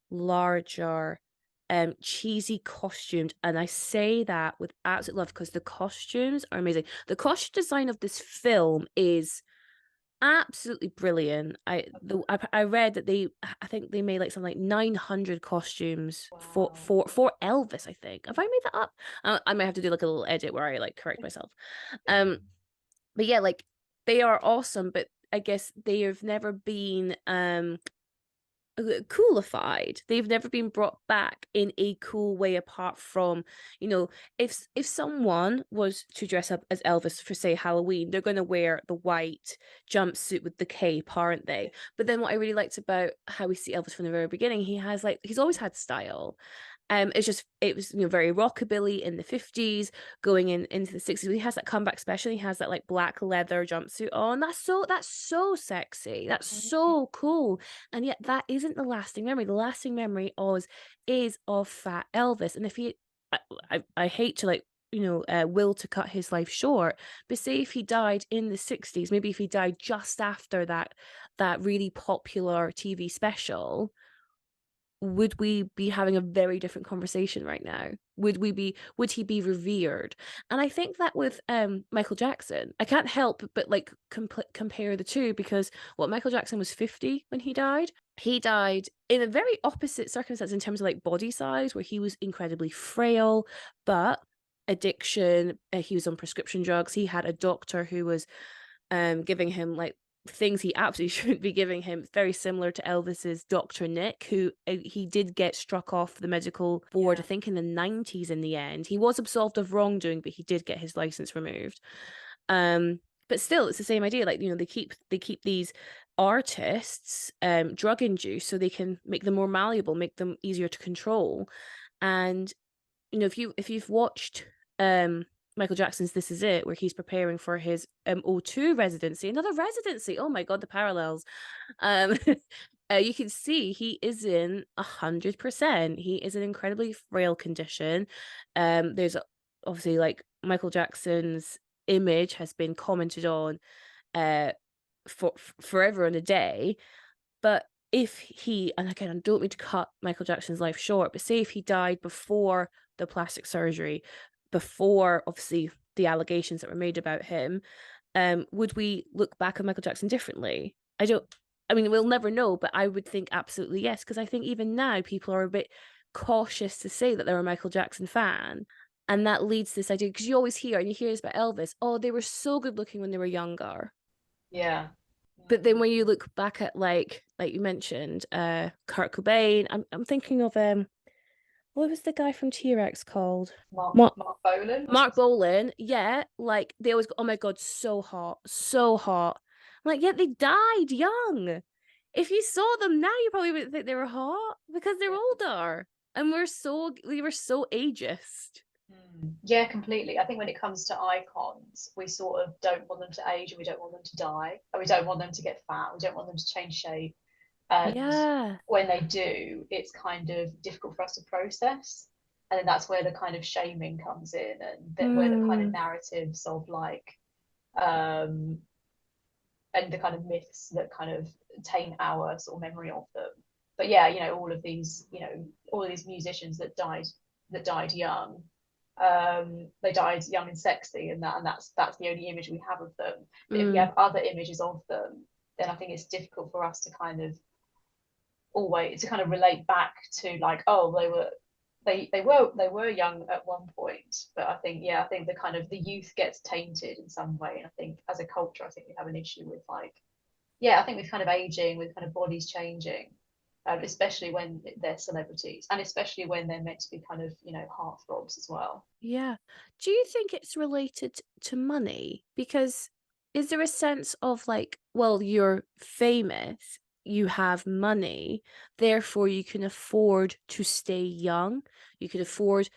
larger, cheesy costumed, and I say that with absolute love because the costumes are amazing. The costume design of this film is absolutely brilliant. I read that I think they made like something like 900 costumes Wow. for Elvis, I think. Have I made that up? I might have to do like a little edit where I like correct myself. Um, but yeah, like they are awesome, but I guess they have never been coolified. They've never been brought back in a cool way apart from, if someone was to dress up as Elvis for say Halloween, they're going to wear the white jumpsuit with the cape, aren't they? But then what I really liked about how we see Elvis from the very beginning, he's always had style. It was very rockabilly in the 50s, going into the 60s. He has that comeback special. He has that like black leather jumpsuit on. That's so sexy. That's so cool. And yet that isn't the lasting memory. The lasting memory is of Fat Elvis. And if he I hate to like will to cut his life short, but say if he died in the 60s, maybe if he died just after that really popular TV special, would we be having a very different conversation right now? Would he be revered? And I think that with Michael Jackson, I can't help but like compare the two, because what Michael Jackson was 50 when he died. He died in a very opposite circumstance in terms of like body size, where he was incredibly frail, but addiction, he was on prescription drugs. He had a doctor who was giving him like things he absolutely shouldn't be giving him, very similar to Elvis's Dr. Nick, who he did get struck off the medical board, I Yeah. think in the 90s in the end. He was absolved of wrongdoing, but he did get his license removed. But still, it's the same idea. Like, they keep these artists drug induced so they can make them more malleable, make them easier to control. And if you've watched Michael Jackson's This Is It, where he's preparing for his O2 residency, another residency. Oh my God, the parallels. Um, you can see he is in 100%. He is in incredibly frail condition. There's obviously like Michael Jackson's image has been commented on uh for forever and a day. But if he, and again, I don't mean to cut Michael Jackson's life short, but say if he died before the plastic surgery, before obviously the allegations that were made about him, would we look back on Michael Jackson differently? I don't, I mean, we'll never know, but I would think absolutely yes, because I think even now people are a bit cautious to say that they're a Michael Jackson fan. And that leads to this idea, because you always hear, and you hear this about Elvis, oh, they were so good looking when they were younger. Yeah. But then when you look back at like you mentioned, Kurt Cobain, I'm thinking of what was the guy from T-Rex called? Mark Bolan. Mark Bolan. Yeah, like they always go, oh my God, so hot, so hot. I'm like, yeah, they died young. If you saw them now, you probably wouldn't think they were hot because they're older. And we were so ageist. Yeah, completely. I think when it comes to icons, we sort of don't want them to age and we don't want them to die. And we don't want them to get fat. We don't want them to change shape. And Yeah. when they do, it's kind of difficult for us to process. And then that's where the kind of shaming comes in, and that where the kind of Mm, narratives of like um and the kind of myths that kind of taint our sort of memory of them. But yeah, all of these musicians that died young, they died young and sexy, and that's the only image we have of them. But if we mm. have other images of them, then I think it's difficult for us to kind of always to kind of relate back to like, oh, they were young at one point. But I think the kind of the youth gets tainted in some way. And I think as a culture, I think we have an issue with like, yeah, I think with kind of aging, with kind of bodies changing. especially when they're celebrities, and especially when they're meant to be kind of, you know, heartthrobs as well. Yeah. Do you think it's related to money? Because is there a sense of like, well, you're famous, you have money, therefore you can afford to stay young. You can afford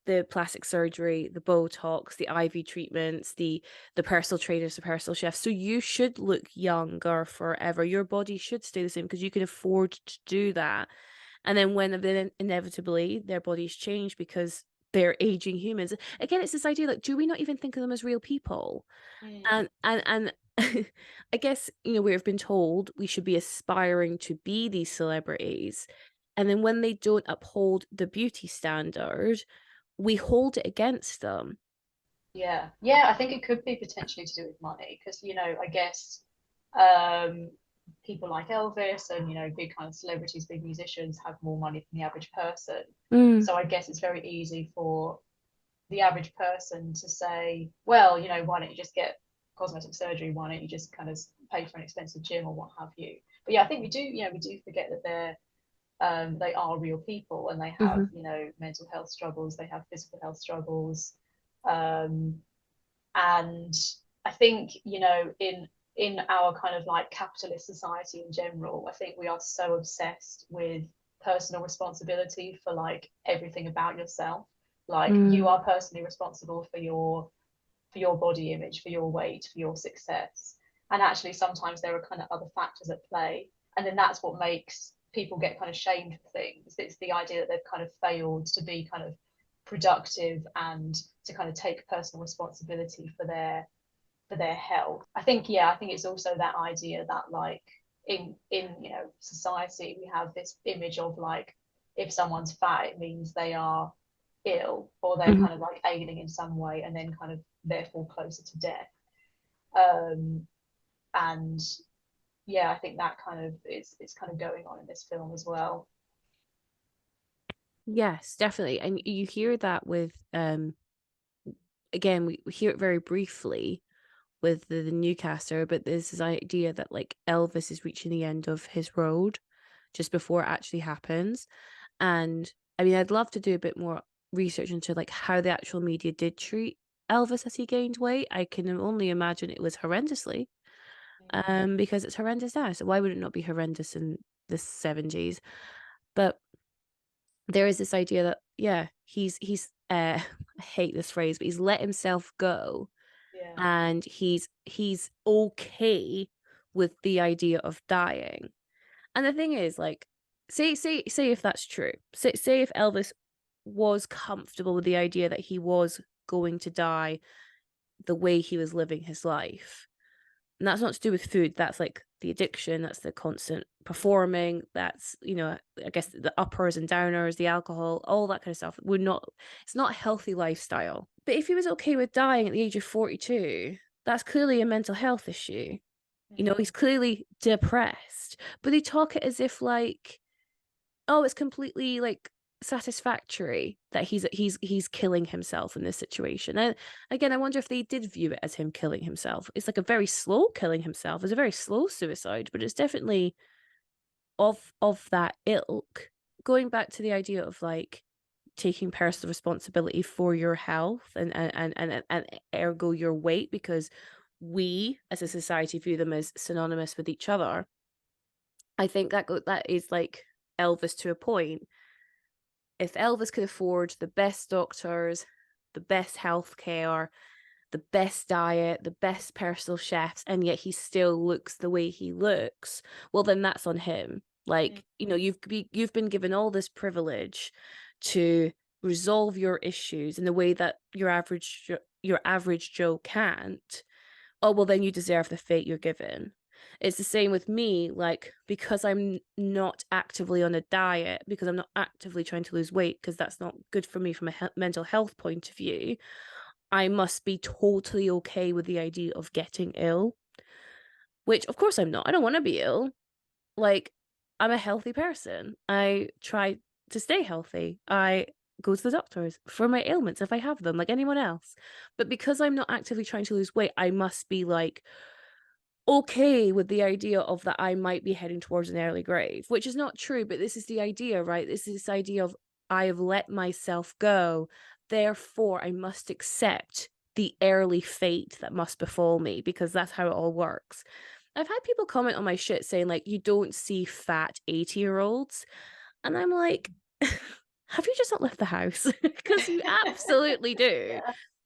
the plastic surgery, the Botox, the IV treatments, the personal trainers, the personal chefs. So you should look younger forever. Your body should stay the same because you can afford to do that. And then inevitably their bodies change because they're aging humans. Again, it's this idea like, do we not even think of them as real people? Mm. And I guess, you know, we've been told we should be aspiring to be these celebrities. And then when they don't uphold the beauty standard, we hold it against them. Yeah, yeah, I think it could be potentially to do with money because, you know, I guess um, people like Elvis and, you know, big kind of celebrities, big musicians have more money than the average person. Mm, So I guess it's very easy for the average person to say, well, you know, why don't you just get cosmetic surgery? Why don't you just kind of pay for an expensive gym or what have you? But yeah, I think we do, you know, we do forget that they are real people and they have, hmm. you know, mental health struggles, they have physical health struggles. Um, and I think, you know, in our kind of like capitalist society in general, I think we are so obsessed with personal responsibility for like everything about yourself. Like you Mm, are personally responsible for your body image, for your weight, for your success. And actually sometimes there are kind of other factors at play. And then that's what makes people get kind of shamed for things. It's the idea that they've kind of failed to be kind of productive and to kind of take personal responsibility for their health. I think, yeah, I think it's also that idea that like in you know society we have this image of like if someone's fat it means they are ill or they're mhm. kind of like ailing in some way and then kind of therefore closer to death. Um, and yeah, I think that kind of is it's kind of going on in this film as well. Yes, definitely. And you hear that with again, we hear it very briefly with the Newcaster, but there's this idea that like Elvis is reaching the end of his road just before it actually happens. And I mean, I'd love to do a bit more research into like how the actual media did treat Elvis as he gained weight. I can only imagine it was horrendously, because it's horrendous now. So why would it not be horrendous in the 70s? But there is this idea that yeah, he's I hate this phrase, but he's let himself go Yeah. and he's okay with the idea of dying. And the thing is, like, say if that's true. Say if Elvis was comfortable with the idea that he was going to die the way he was living his life. And that's not to do with food. That's like the addiction. That's the constant performing. That's, you know, I guess the uppers and downers, the alcohol, all that kind of stuff. It's not a healthy lifestyle. But if he was okay with dying at the age of 42, that's clearly a mental health issue. You know, he's Mm. clearly depressed, but they talk it as if like, oh, it's completely like satisfactory that he's killing himself in this situation. And again, I wonder if they did view it as him killing himself. It's like a very slow killing himself. It's a very slow suicide, but it's definitely of that ilk. Going back to the idea of like taking personal responsibility for your health and ergo your weight because we as a society view them as synonymous with each other. I think that is like Elvis to a point. If Elvis could afford the best doctors, the best healthcare, the best diet, the best personal chefs, and yet he still looks the way he looks, well, then that's on him. Mm. Like, you know, you've been given all this privilege to resolve your issues in the way that your average Joe can't. Oh, well, then you deserve the fate you're given. It's the same with me, like, because I'm not actively on a diet, because I'm not actively trying to lose weight, because that's not good for me from a mental health point of view, I must be totally okay with the idea of getting ill, which of course I'm not. I don't want to be ill. Like, I'm a healthy person. I try to stay healthy. I go to the doctors for my ailments if I have them, like anyone else. But because I'm not actively trying to lose weight, I must be like okay with the idea of that I might be heading towards an early grave, which is not true, but this is the idea, right? This is this idea of I have let myself go, therefore I must accept the early fate that must befall me because that's how it all works. I've had people comment on my shit saying like you don't see fat 80-year-olds, and I'm like, have you just not left the house? Because you absolutely do. Yeah.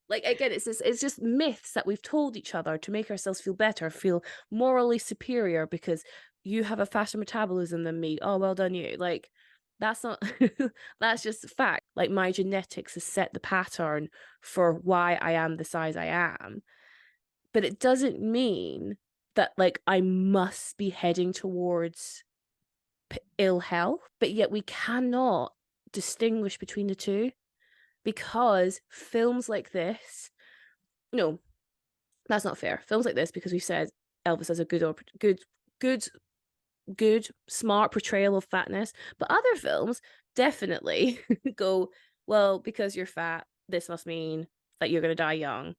Like again, it's just myths that we've told each other to make ourselves feel better, feel morally superior because you have a faster metabolism than me. Oh, well done you. Like that's not that's just fact. Like my genetics has set the pattern for why I am the size I am. But it doesn't mean that like I must be heading towards ill health, but yet we cannot distinguish between the two because films like this, no, that's not fair. Films like this, because we said Elvis has a good, good, smart portrayal of fatness, but other films definitely go, well, because you're fat, this must mean that you're going to die young,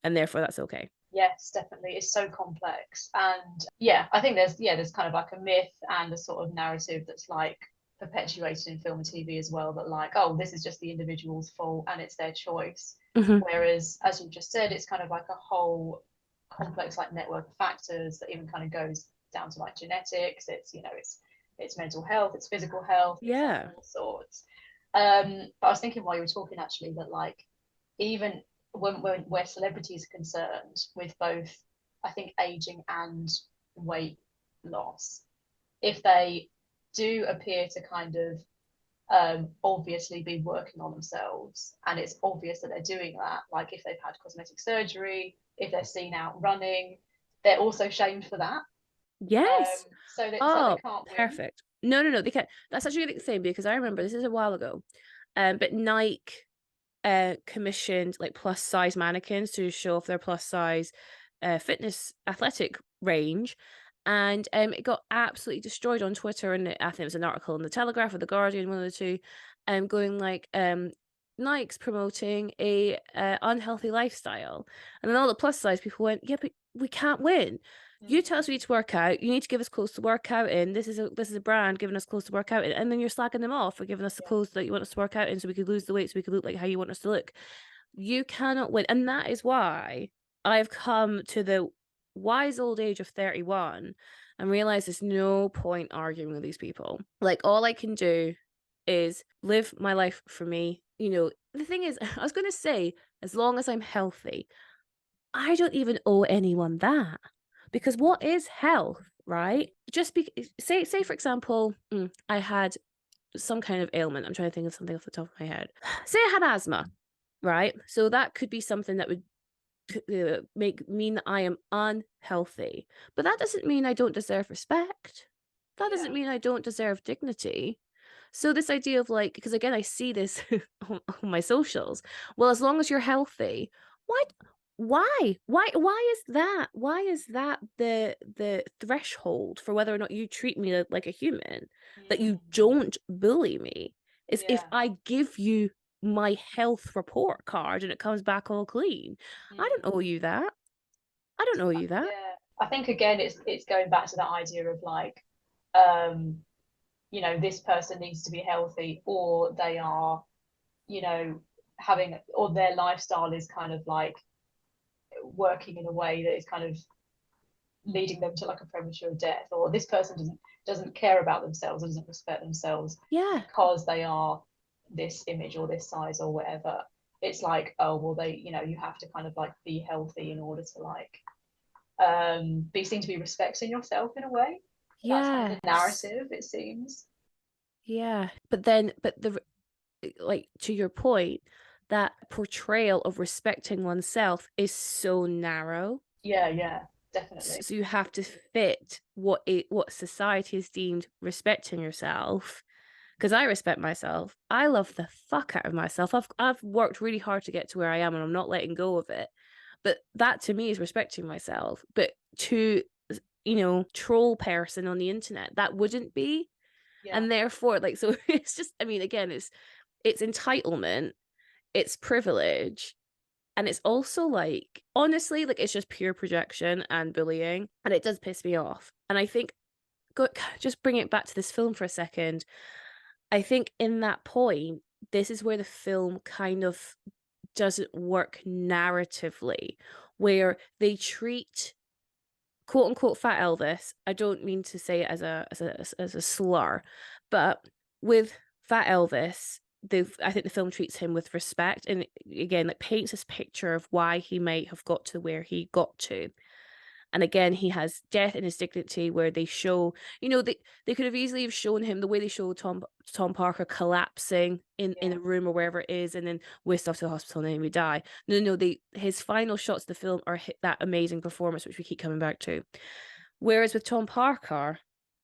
and therefore that's okay. Yes, definitely. It's so complex. And yeah, I think there's kind of like a myth and a sort of narrative that's like perpetuated in film and TV as well, that like, oh, this is just the individual's fault and it's their choice. Mm-hmm. Whereas, as you just said, it's kind of like a whole complex like network of factors that even kind of goes down to like genetics. It's, you know, it's mental health, it's physical health, it's like Yeah. all sorts. But I was thinking while you were talking actually that like even when where celebrities are concerned with both, I think, aging and weight loss, if they do appear to kind of obviously be working on themselves, and it's obvious that they're doing that, like if they've had cosmetic surgery, if they're seen out running, they're also shamed for that. Yes. So that it's like they Oh, can't win. perfect. No, no, no. They can't. That's actually a good thing because I remember this is a while ago. But Nike commissioned like plus size mannequins to show off their plus size fitness athletic range. And it got absolutely destroyed on Twitter. And I think it was an article in the Telegraph or the Guardian, one of the two, going like Nike's promoting a unhealthy lifestyle. And then all the plus size people went, yeah, but we can't win. You tell us we need to work out. You need to give us clothes to work out in. This is a brand giving us clothes to work out in, and then you're slacking them off for giving us the Yeah, clothes that you want us to work out in, so we could lose the weight, so we could look like how you want us to look. You cannot win, and that is why I've come to the wise old age of 31 and realize there's no point arguing with these people. Like all I can do is live my life for me. You know, the thing is, I was going to say, as long as I'm healthy, I don't even owe anyone that. Because what is health, right? Just be say for example, I had some kind of ailment. I'm trying to think of something off the top of my head. Say I had asthma, right? So that could be something that would mean that I am unhealthy. But that doesn't mean I don't deserve respect. That doesn't yeah, mean I don't deserve dignity. So this idea of like, because again, I see this on my socials. Well, as long as you're healthy, what? Why is that? Why is that the threshold for whether or not you treat me like a human? That you don't bully me is if yeah. I give you my health report card and it comes back all clean. I don't owe you that. I don't owe you that. Yeah. I think again it's going back to that idea of like um you know, this person needs to be healthy, or they are, you know, having, or their lifestyle is kind of like working in a way that is kind of leading them to like a premature death, or this person doesn't care about themselves, doesn't respect themselves Yeah. because they are this image or this size or whatever. It's like, oh well, they, you know, you have to kind of like be healthy in order to like be seen to be respecting yourself in a way. That's kind of the Yes. narrative, it seems. Yeah. But then, but the like to your point, that portrayal of respecting oneself is so narrow. Yeah, yeah, definitely. So you have to fit what society has deemed respecting yourself. Because I respect myself. I love the fuck out of myself. I've worked really hard to get to where I am and I'm not letting go of it. But that to me is respecting myself. But to troll person on the internet, that wouldn't be. Yeah, And therefore, like, so it's just, I mean, again, it's entitlement, it's privilege, And it's also like, honestly, like it's just pure projection and bullying, and it does piss me off. And I think, just bring it back to this film for a second. I think in that point, this is where the film kind of doesn't work narratively, where they treat quote unquote fat Elvis. I don't mean to say it as a slur, but with fat Elvis, I think the film treats him with respect, and again, like paints this picture of why he might have got to where he got to. And again, he has death in his dignity, where they show, they could have easily have shown him the way they show Tom Parker collapsing in Yeah. a room or wherever it is, and then whisked off to the hospital and then we die. No, no, they his final shots of the film are that amazing performance, which we keep coming back to. Whereas with Tom Parker,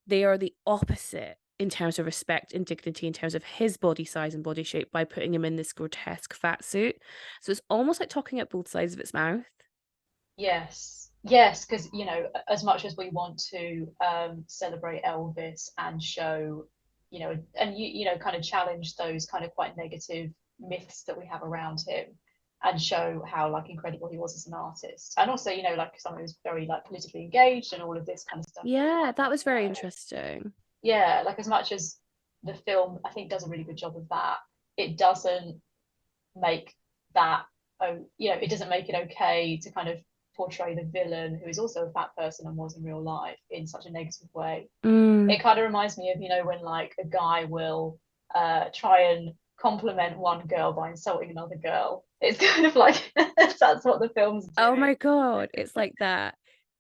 they are the opposite in terms of respect and dignity, in terms of his body size and body shape, by putting him in this grotesque fat suit. So it's almost like talking at both sides of its mouth. Yes, yes, because as much as we want to celebrate Elvis and show, and kind of challenge those kind of quite negative myths that we have around him, and show how like incredible he was as an artist, and also like someone who's very like politically engaged and all of this kind of stuff that we Yeah, might that not was very know. interesting. Yeah, like as much as the film I think does a really good job of that, it doesn't make that, oh, it doesn't make it okay to kind of portray the villain who is also a fat person and was in real life in such a negative way. Mm. It kind of reminds me of when like a guy will try and compliment one girl by insulting another girl. It's kind of like that's what the film's Oh doing. my God, it's like that.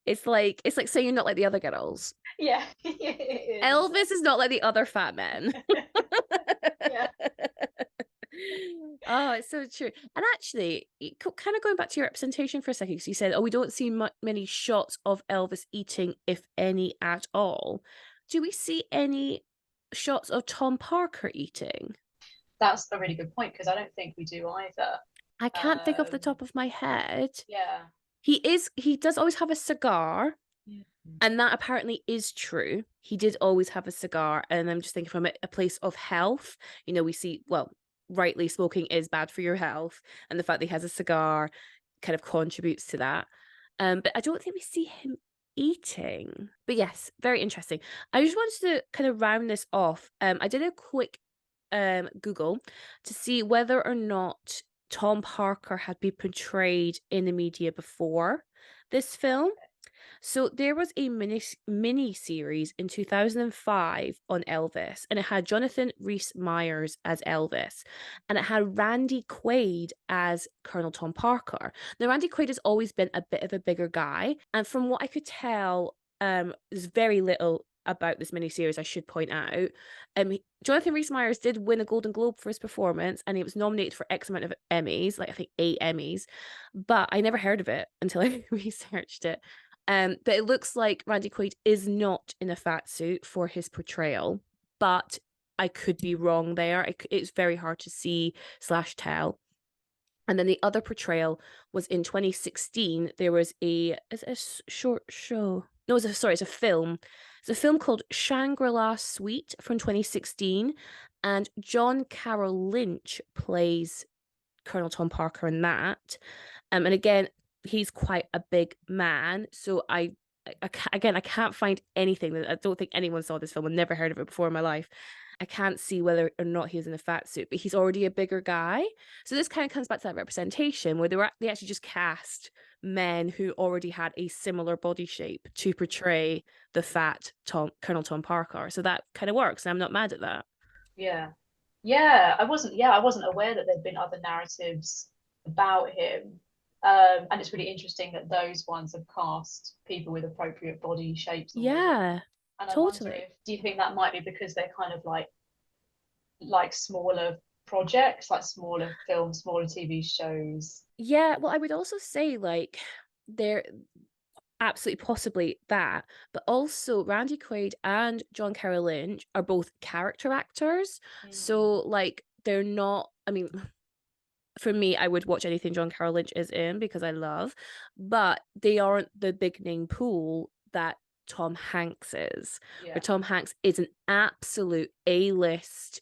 It's like saying you're not like the other girls. Yeah, it is. Elvis is not like the other fat men. Yeah. Oh, it's so true. And actually, kind of going back to your representation for a second, because you said, "Oh, we don't see many shots of Elvis eating, if any at all." Do we see any shots of Tom Parker eating? That's a really good point because I don't think we do either. I can't think off the Um, top of my head. yeah. He does always have a cigar, Mhm. and that apparently is true. He did always have a cigar, and I'm just thinking from a place of health. We see, well, rightly, smoking is bad for your health, and the fact that he has a cigar kind of contributes to that. But I don't think we see him eating. But yes, very interesting. I just wanted to kind of round this off. I did a quick Google to see whether or not Tom Parker had been portrayed in the media before this film. So there was a mini series in 2005 on Elvis, and it had Jonathan Rhys Meyers as Elvis, and it had Randy Quaid as Colonel Tom Parker. Now, Randy Quaid has always been a bit of a bigger guy, and from what I could tell, there's very little about this miniseries, I should point out. Jonathan Rhys Meyers did win a Golden Globe for his performance, and he was nominated for X amount of Emmys, like I think 8 Emmys, but I never heard of it until I researched it. But it looks like Randy Quaid is not in a fat suit for his portrayal, but I could be wrong there. It's very hard to see slash tell. And then the other portrayal was in 2016. There was short show. No, it's a film. It's a film called Shangri-La Suite from 2016, and John Carroll Lynch plays Colonel Tom Parker in that. And again, he's quite a big man, so again, I can't find anything. I don't think anyone saw this film. I've never heard of it before in my life. I can't see whether or not he's in a fat suit, but he's already a bigger guy. So this kind of comes back to that representation where they actually just cast men who already had a similar body shape to portray the fat Colonel Tom Parker. So that kind of works, and I'm not mad at that. Yeah. Yeah, I wasn't aware that there'd been other narratives about him. And it's really interesting that those ones have cast people with appropriate body shapes already. Yeah, And I wonder totally. if, do you think that might be because they're kind of like smaller projects, like smaller films, smaller TV shows? Yeah, well, I would also say like they're absolutely possibly that, but also Randy Quaid and John Carroll Lynch are both character actors. Mm. So like they're not, I mean, for me, I would watch anything John Carroll Lynch is in because I love, but they aren't the big name pool that Tom Hanks is, where Yeah. Tom Hanks is an absolute A-list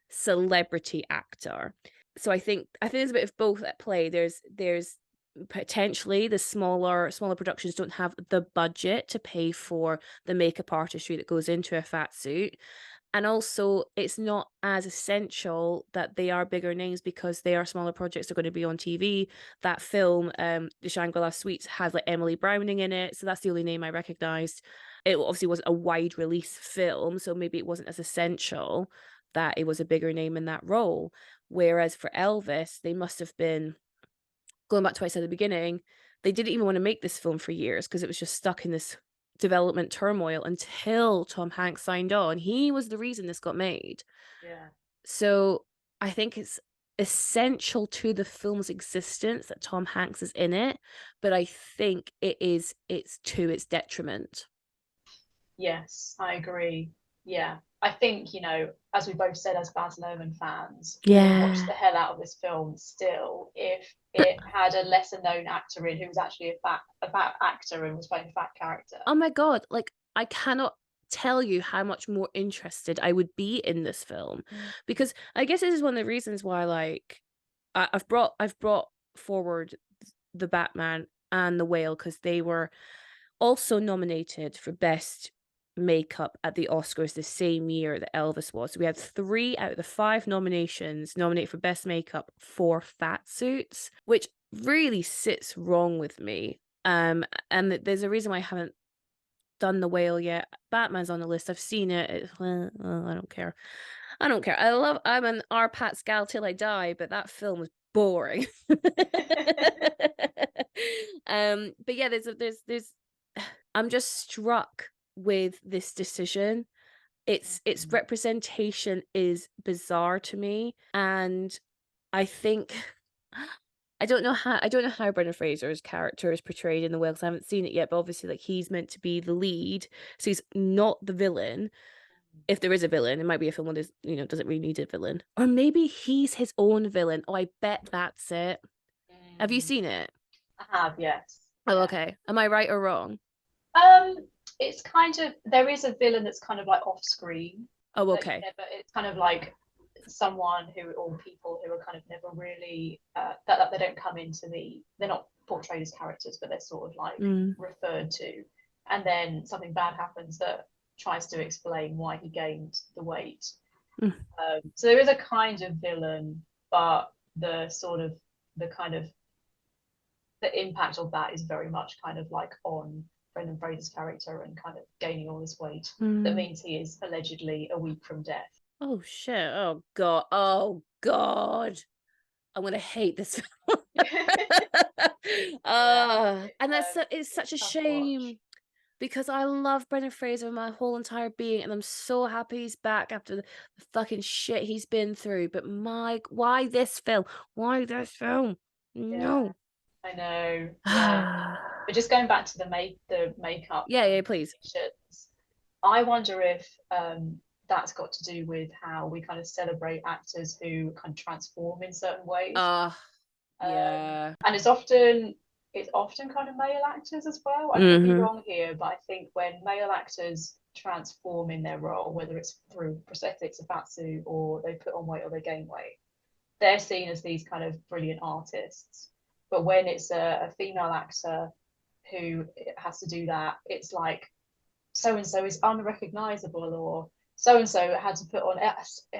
celebrity actor. So I think there's a bit of both at play. There's potentially the smaller productions don't have the budget to pay for the makeup artistry that goes into a fat suit. And also, it's not as essential that they are bigger names because they are smaller projects. They're going to be on TV. That film, The Shangri-La Suites, has like Emily Browning in it, so that's the only name I recognized. It obviously wasn't a wide release film, so maybe it wasn't as essential that it was a bigger name in that role. Whereas for Elvis, they must have been, going back to what I said at the beginning, they didn't even want to make this film for years because it was just stuck in this development turmoil until Tom Hanks signed on. He was the reason this got made. Yeah. So I think it's essential to the film's existence that Tom Hanks is in it, but I think it's to its detriment. Yes, I agree. Yeah. I think, as we both said as Baz Luhrmann fans, we would have watched Yeah. the hell out of this film still if it had a lesser known actor in who was actually a fat actor and was playing a fat character. Oh my God, like I cannot tell you how much more interested I would be in this film, Mm. because I guess this is one of the reasons why, like, I've brought forward the Batman and the Whale because they were also nominated for best makeup at the Oscars the same year that Elvis was. So we had 3 out of the 5 nominations nominated for best makeup for fat suits, which really sits wrong with me. And there's a reason why I haven't done the Whale yet. Batman's on the list. I've seen it. I don't care. I don't care. I'm an R. Pat's gal till I die, but that film was boring. But yeah, there's I'm just struck with this decision. Its Mm. representation is bizarre to me, and I think I don't know how Brendan Fraser's character is portrayed in The Whale 'cause I haven't seen it yet, but obviously, like, he's meant to be the lead, so he's not the villain. If there is a villain, it might be a film where there's, doesn't really need a villain. Or maybe he's his own villain. Oh, I bet that's it. Have you Mm. seen it? I have, yes. Oh, Yeah. okay. Am I right or wrong? Um, it's kind of there is a villain that's kind of like off screen Oh, that you okay. never. It's kind of like someone who or people who are kind of never really that they don't come into they're not portrayed as characters, but they're sort of like Mm, referred to, and then something bad happens that tries to explain why he gained the weight. mm, So there is a kind of villain, but the sort of the kind of the impact of that is very much kind of like on Brendan Fraser's character and kind of gaining all this weight. That mm. means he is allegedly a week from death. Oh, shit. Oh, God. Oh, God. I'm gonna hate this film. Yeah, And it's it's such a a tough watch. shame because I love Brendan Fraser with my whole entire being, and I'm so happy he's back after the fucking shit he's been through. But why this film? Why this film? Yeah, No. I know. Yeah, Yeah, but just going back to the makeup yeah, please. decisions, I wonder if that's got to do with how we kind of celebrate actors who kind of transform in certain ways. Ah, yeah. And it's often kind of male actors as well. I could be Mm-hmm. wrong here, but I think when male actors transform in their role, whether it's through prosthetics, a fat suit, or they put on weight or they gain weight, they're seen as these kind of brilliant artists. But when it's a female actor who has to do that, it's like so and so is unrecognizable, or so and so had to put on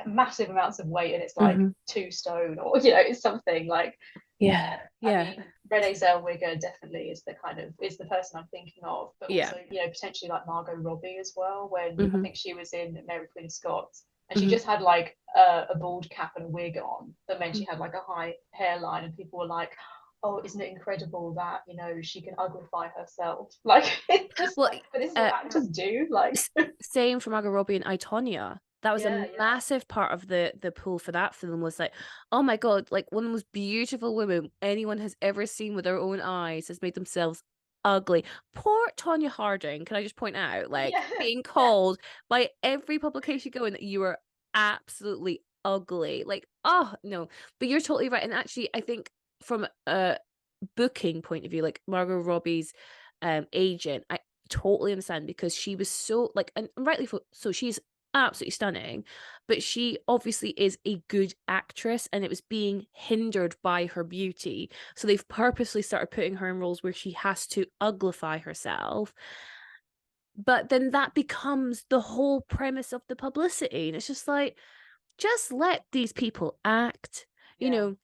massive amounts of weight and it's like Mm-hmm. 2 stone, or it's something like. Yeah, I yeah, mean, Renee Zellweger definitely is the person I'm thinking of, but yeah. also potentially like Margot Robbie as well. When I Mm-hmm. think she was in Mary Queen of Scots, and she Mm-hmm. just had like a bald cap and a wig on, that meant she had like a high hairline, and people were like, "Oh, isn't it incredible that she can uglify herself?" Like it's just Well, like, but this is uh, what actors do. Like, same for Margot Robbie and I, Tonya. That was yeah, a yeah, massive part of the pull for that film was like, oh my God, like one of the most beautiful women anyone has ever seen with their own eyes has made themselves ugly. Poor Tonya Harding, can I just point out, like yeah, being yeah, called by every publication going that you were absolutely ugly. Like, oh no. But you're totally right. And actually, I think from a booking point of view, like Margot Robbie's agent, I totally understand because she was so like, and rightly so, she's absolutely stunning, but she obviously is a good actress and it was being hindered by her beauty. So they've purposely started putting her in roles where she has to uglify herself. But then that becomes the whole premise of the publicity. And it's just like, just let these people act. You Yeah. know,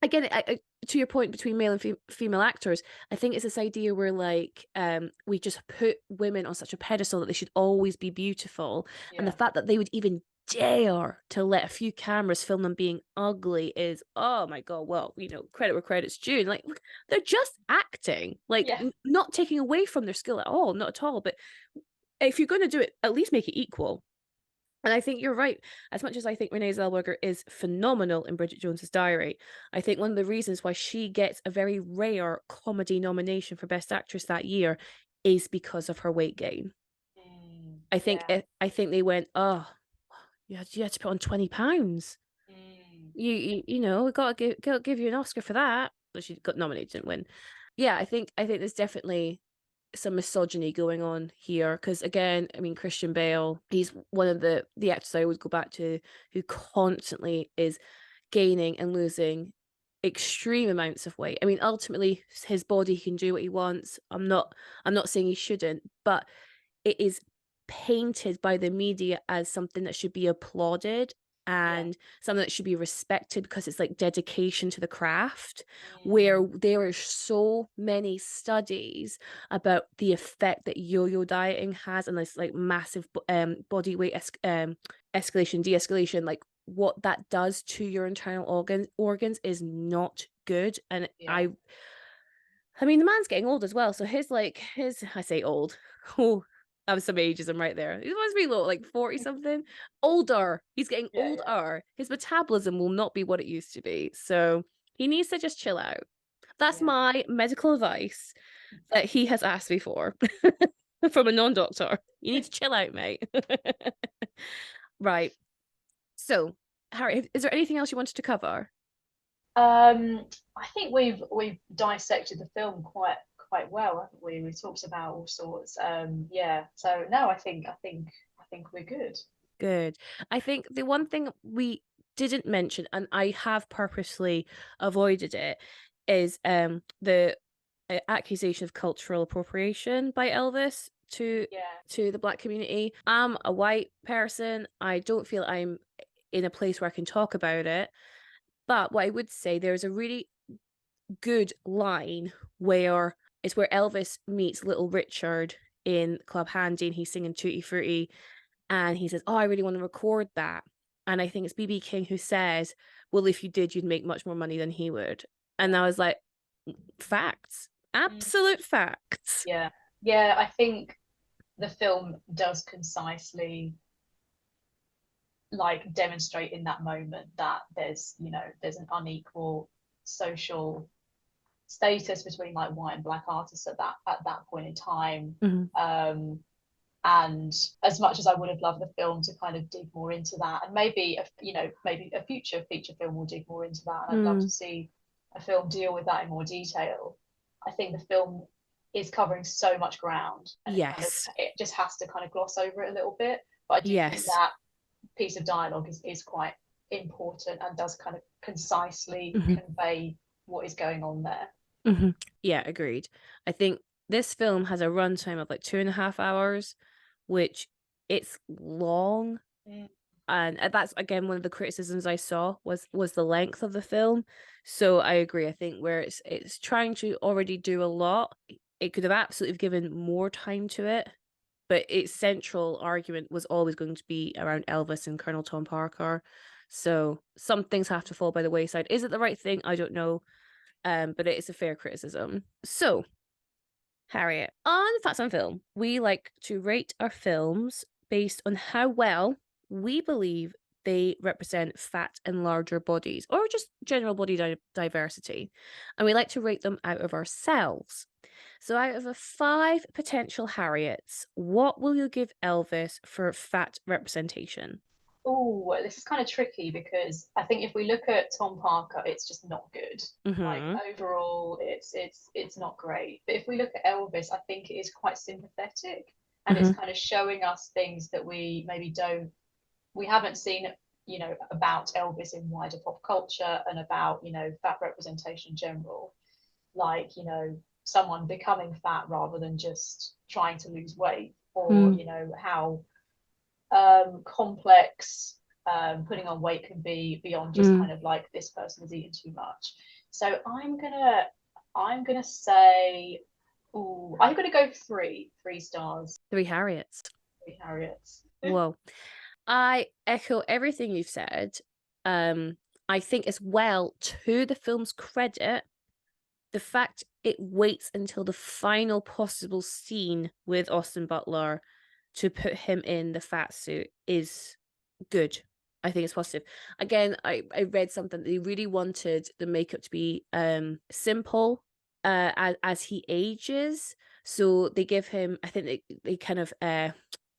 again, to your point between male and female actors, I think it's this idea where like we just put women on such a pedestal that they should always be beautiful, and the Yeah. fact that they would even dare to let a few cameras film them being ugly is, oh my god. Well, credit where credit's due. Like, look, they're just acting, like Yeah. not taking away from their skill at all, not at all. But if you're going to do it, at least make it equal. And I think you're right. As much as I think Renee Zellweger is phenomenal in Bridget Jones's Diary, I think one of the reasons why she gets a very rare comedy nomination for Best Actress that year is because of her weight gain. I think Yeah. I think they went, oh, you had to put on 20 pounds. Mm. We gotta give you an Oscar for that. But she got nominated, didn't win. Yeah, I think there's definitely some misogyny going on here because, again, I mean, Christian Bale, he's one of the actors I always go back to who constantly is gaining and losing extreme amounts of weight. I mean, ultimately his body, he can do what he wants. I'm not saying he shouldn't, but it is painted by the media as something that should be applauded Yeah. and something that should be respected because it's like dedication to the craft, where Mm. there are so many studies about the effect that yo-yo dieting has and this like massive body weight escalation, de-escalation, like what that does to your internal organs is not good. And Yeah. I mean, the man's getting old as well. So his I say old. Oh, I have some ageism right there. He must be low, like 40 something. Older. He's getting Yeah. Yeah. older. His metabolism will not be what it used to be. So he needs to just chill out. That's Yeah. my medical advice that he has asked me for from a non-doctor. You need to chill out, mate. Right. So, Harry, is there anything else you wanted to cover? I think we've dissected the film quite well, haven't we? We've talked about all sorts. Yeah. So no, I think we're good. Good. I think the one thing we didn't mention, and I have purposely avoided it, is the accusation of cultural appropriation by Elvis Yeah. to the Black community. I'm a white person. I don't feel I'm in a place where I can talk about it. But what I would say, there's a really good line where it's where Elvis meets Little Richard in Club Handy and he's singing Tutti Frutti and he says, "Oh, I really want to record that." And I think it's BB King who says, "Well, if you did, you'd make much more money than he would." And Yeah. I was like, facts, Mm. absolute facts. Yeah. Yeah. I think the film does concisely like demonstrate in that moment that there's an unequal social status between like white and black artists at that point in time. Mhm. And as much as I would have loved the film to kind of dig more into that, and maybe a future feature film will dig more into that, and I'd love to Mm, see a film deal with that in more detail. I think the film is covering so much ground, and yes, it just has to kind of gloss over it a little bit. But I do think yes. that piece of dialogue is quite important and does kind of concisely Mhm, convey what is going on there. mhm. Yeah, agreed. I think this film has a runtime of like 2.5 hours, which it's long. Mm. And that's again one of the criticisms I saw was the length of the film. So I agree. I think where it's trying to already do a lot, it could have absolutely given more time to it. But its central argument was always going to be around Elvis and Colonel Tom Parker. So some things have to fall by the wayside. Is it the right thing? I don't know. But it is a fair criticism. So, Harriet, on Facts on Film, we like to rate our films based on how well we believe they represent fat and larger bodies or just general body diversity. And we like to rate them out of ourselves. So, out of a five potential Harriets, what will you give Elvis for fat representation? Oh, this is kind of tricky because I think if we look at Tom Parker, it's just not good. Like Mm-hmm. overall, it's not great. But if we look at Elvis, I think it is quite sympathetic, and it's kind of showing us things that we maybe we haven't seen, you know, about Elvis in wider pop culture and about, you know, fat representation in general, like, you know, someone becoming fat rather than just trying to lose weight, or you know, how complex putting on weight can be beyond just kind of like this person is eating too much. So I'm gonna say, ooh, I'm gonna go three stars. 3 Harriets. 3 Harriets. Whoa. I echo everything you've said. I think as well, to the film's credit, the fact it waits until the final possible scene with Austin Butler to put him in the fat suit is good. I think it's positive. Again, I read something that they really wanted the makeup to be simple as he ages. So they give him, I think they kind of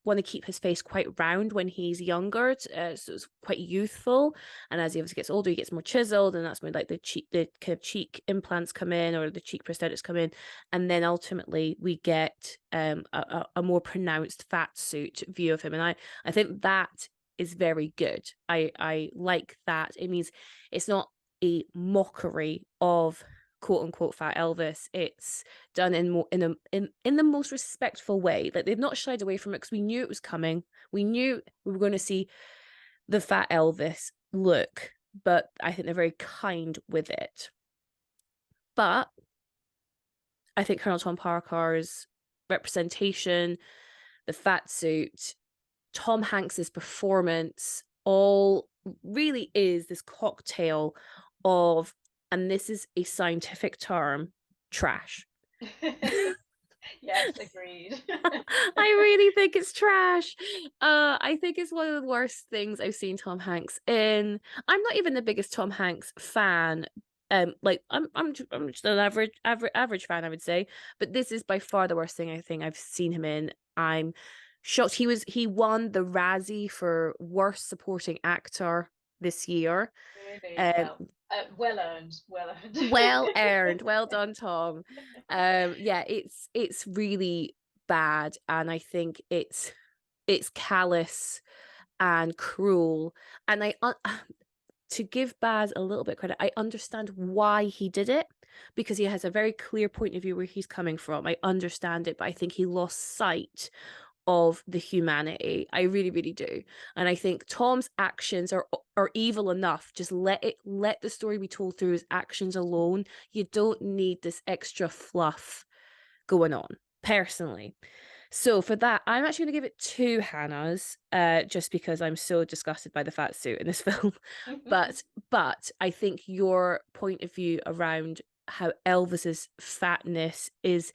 want to keep his face quite round when he's younger, so it's quite youthful. And as he obviously gets older, he gets more chiseled, and that's when like the kind of cheek implants come in, or the cheek prosthetics come in, and then ultimately we get a more pronounced fat suit view of him. And I think that is very good. I like that. It means it's not a mockery of quote unquote fat Elvis. It's done in the most respectful way. Like, they've not shied away from it, because we knew it was coming. We knew we were going to see the fat Elvis look, but I think they're very kind with it. But I think Colonel Tom Parker's representation, the fat suit, Tom Hanks's performance, all really is this cocktail of, and this is a scientific term, trash. Yes, agreed. I really think it's trash. I think it's one of the worst things I've seen Tom Hanks in. I'm not even the biggest Tom Hanks fan. Like I'm just an average fan, I would say. But this is by far the worst thing I think I've seen him in. I'm shocked. He won the Razzie for worst supporting actor this year. Really? Well earned. Well earned. Well done, Tom. Yeah, it's really bad, and I think it's callous and cruel. And to give Baz a little bit of credit, I understand why he did it, because he has a very clear point of view where he's coming from. I understand it, but I think he lost sight of the humanity. I really, really do. And I think Tom's actions are evil enough. Just let the story be told through his actions alone. You don't need this extra fluff going on, personally. So for that, I'm actually going to give it 2 Hannahs, just because I'm so disgusted by the fat suit in this film. But I think your point of view around how Elvis's fatness is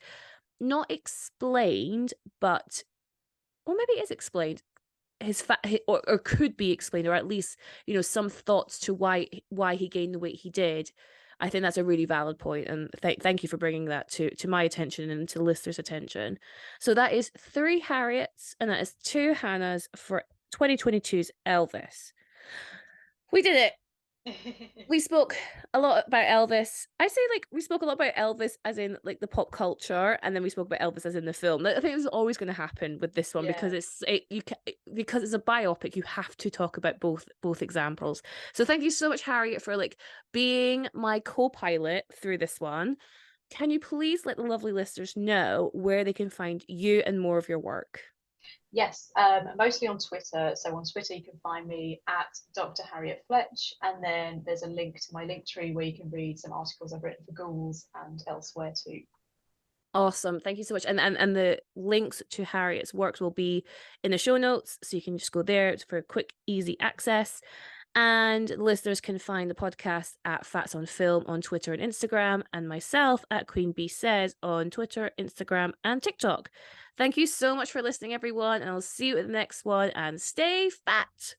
not explained, but, or maybe it is explained, his fat, or could be explained, or at least, you know, some thoughts to why he gained the weight he did. I think that's a really valid point, and thank you for bringing that to my attention and to the listeners' attention. So that is 3 Harriets, and that is 2 Hannahs for 2022's Elvis. We did it. We spoke a lot about Elvis. I say, like, we spoke a lot about Elvis as in like the pop culture, and then we spoke about Elvis as in the film. I think this is always going to happen with this one, because because it's a biopic. You have to talk about both examples. So thank you so much, Harriet, for like being my co-pilot through this one. Can you please let the lovely listeners know where they can find you and more of your work? Yes, mostly on Twitter. So on Twitter, you can find me at Dr. Harriet Fletch, and then there's a link to my Linktree where you can read some articles I've written for Ghouls and elsewhere too. Awesome. Thank you so much. And the links to Harriet's works will be in the show notes, so you can just go there for quick, easy access. And listeners can find the podcast at Fats on Film on Twitter and Instagram, and myself at Queen Bee Says on Twitter, Instagram, and TikTok. Thank you so much for listening, everyone, and I'll see you at the next one, and stay fat.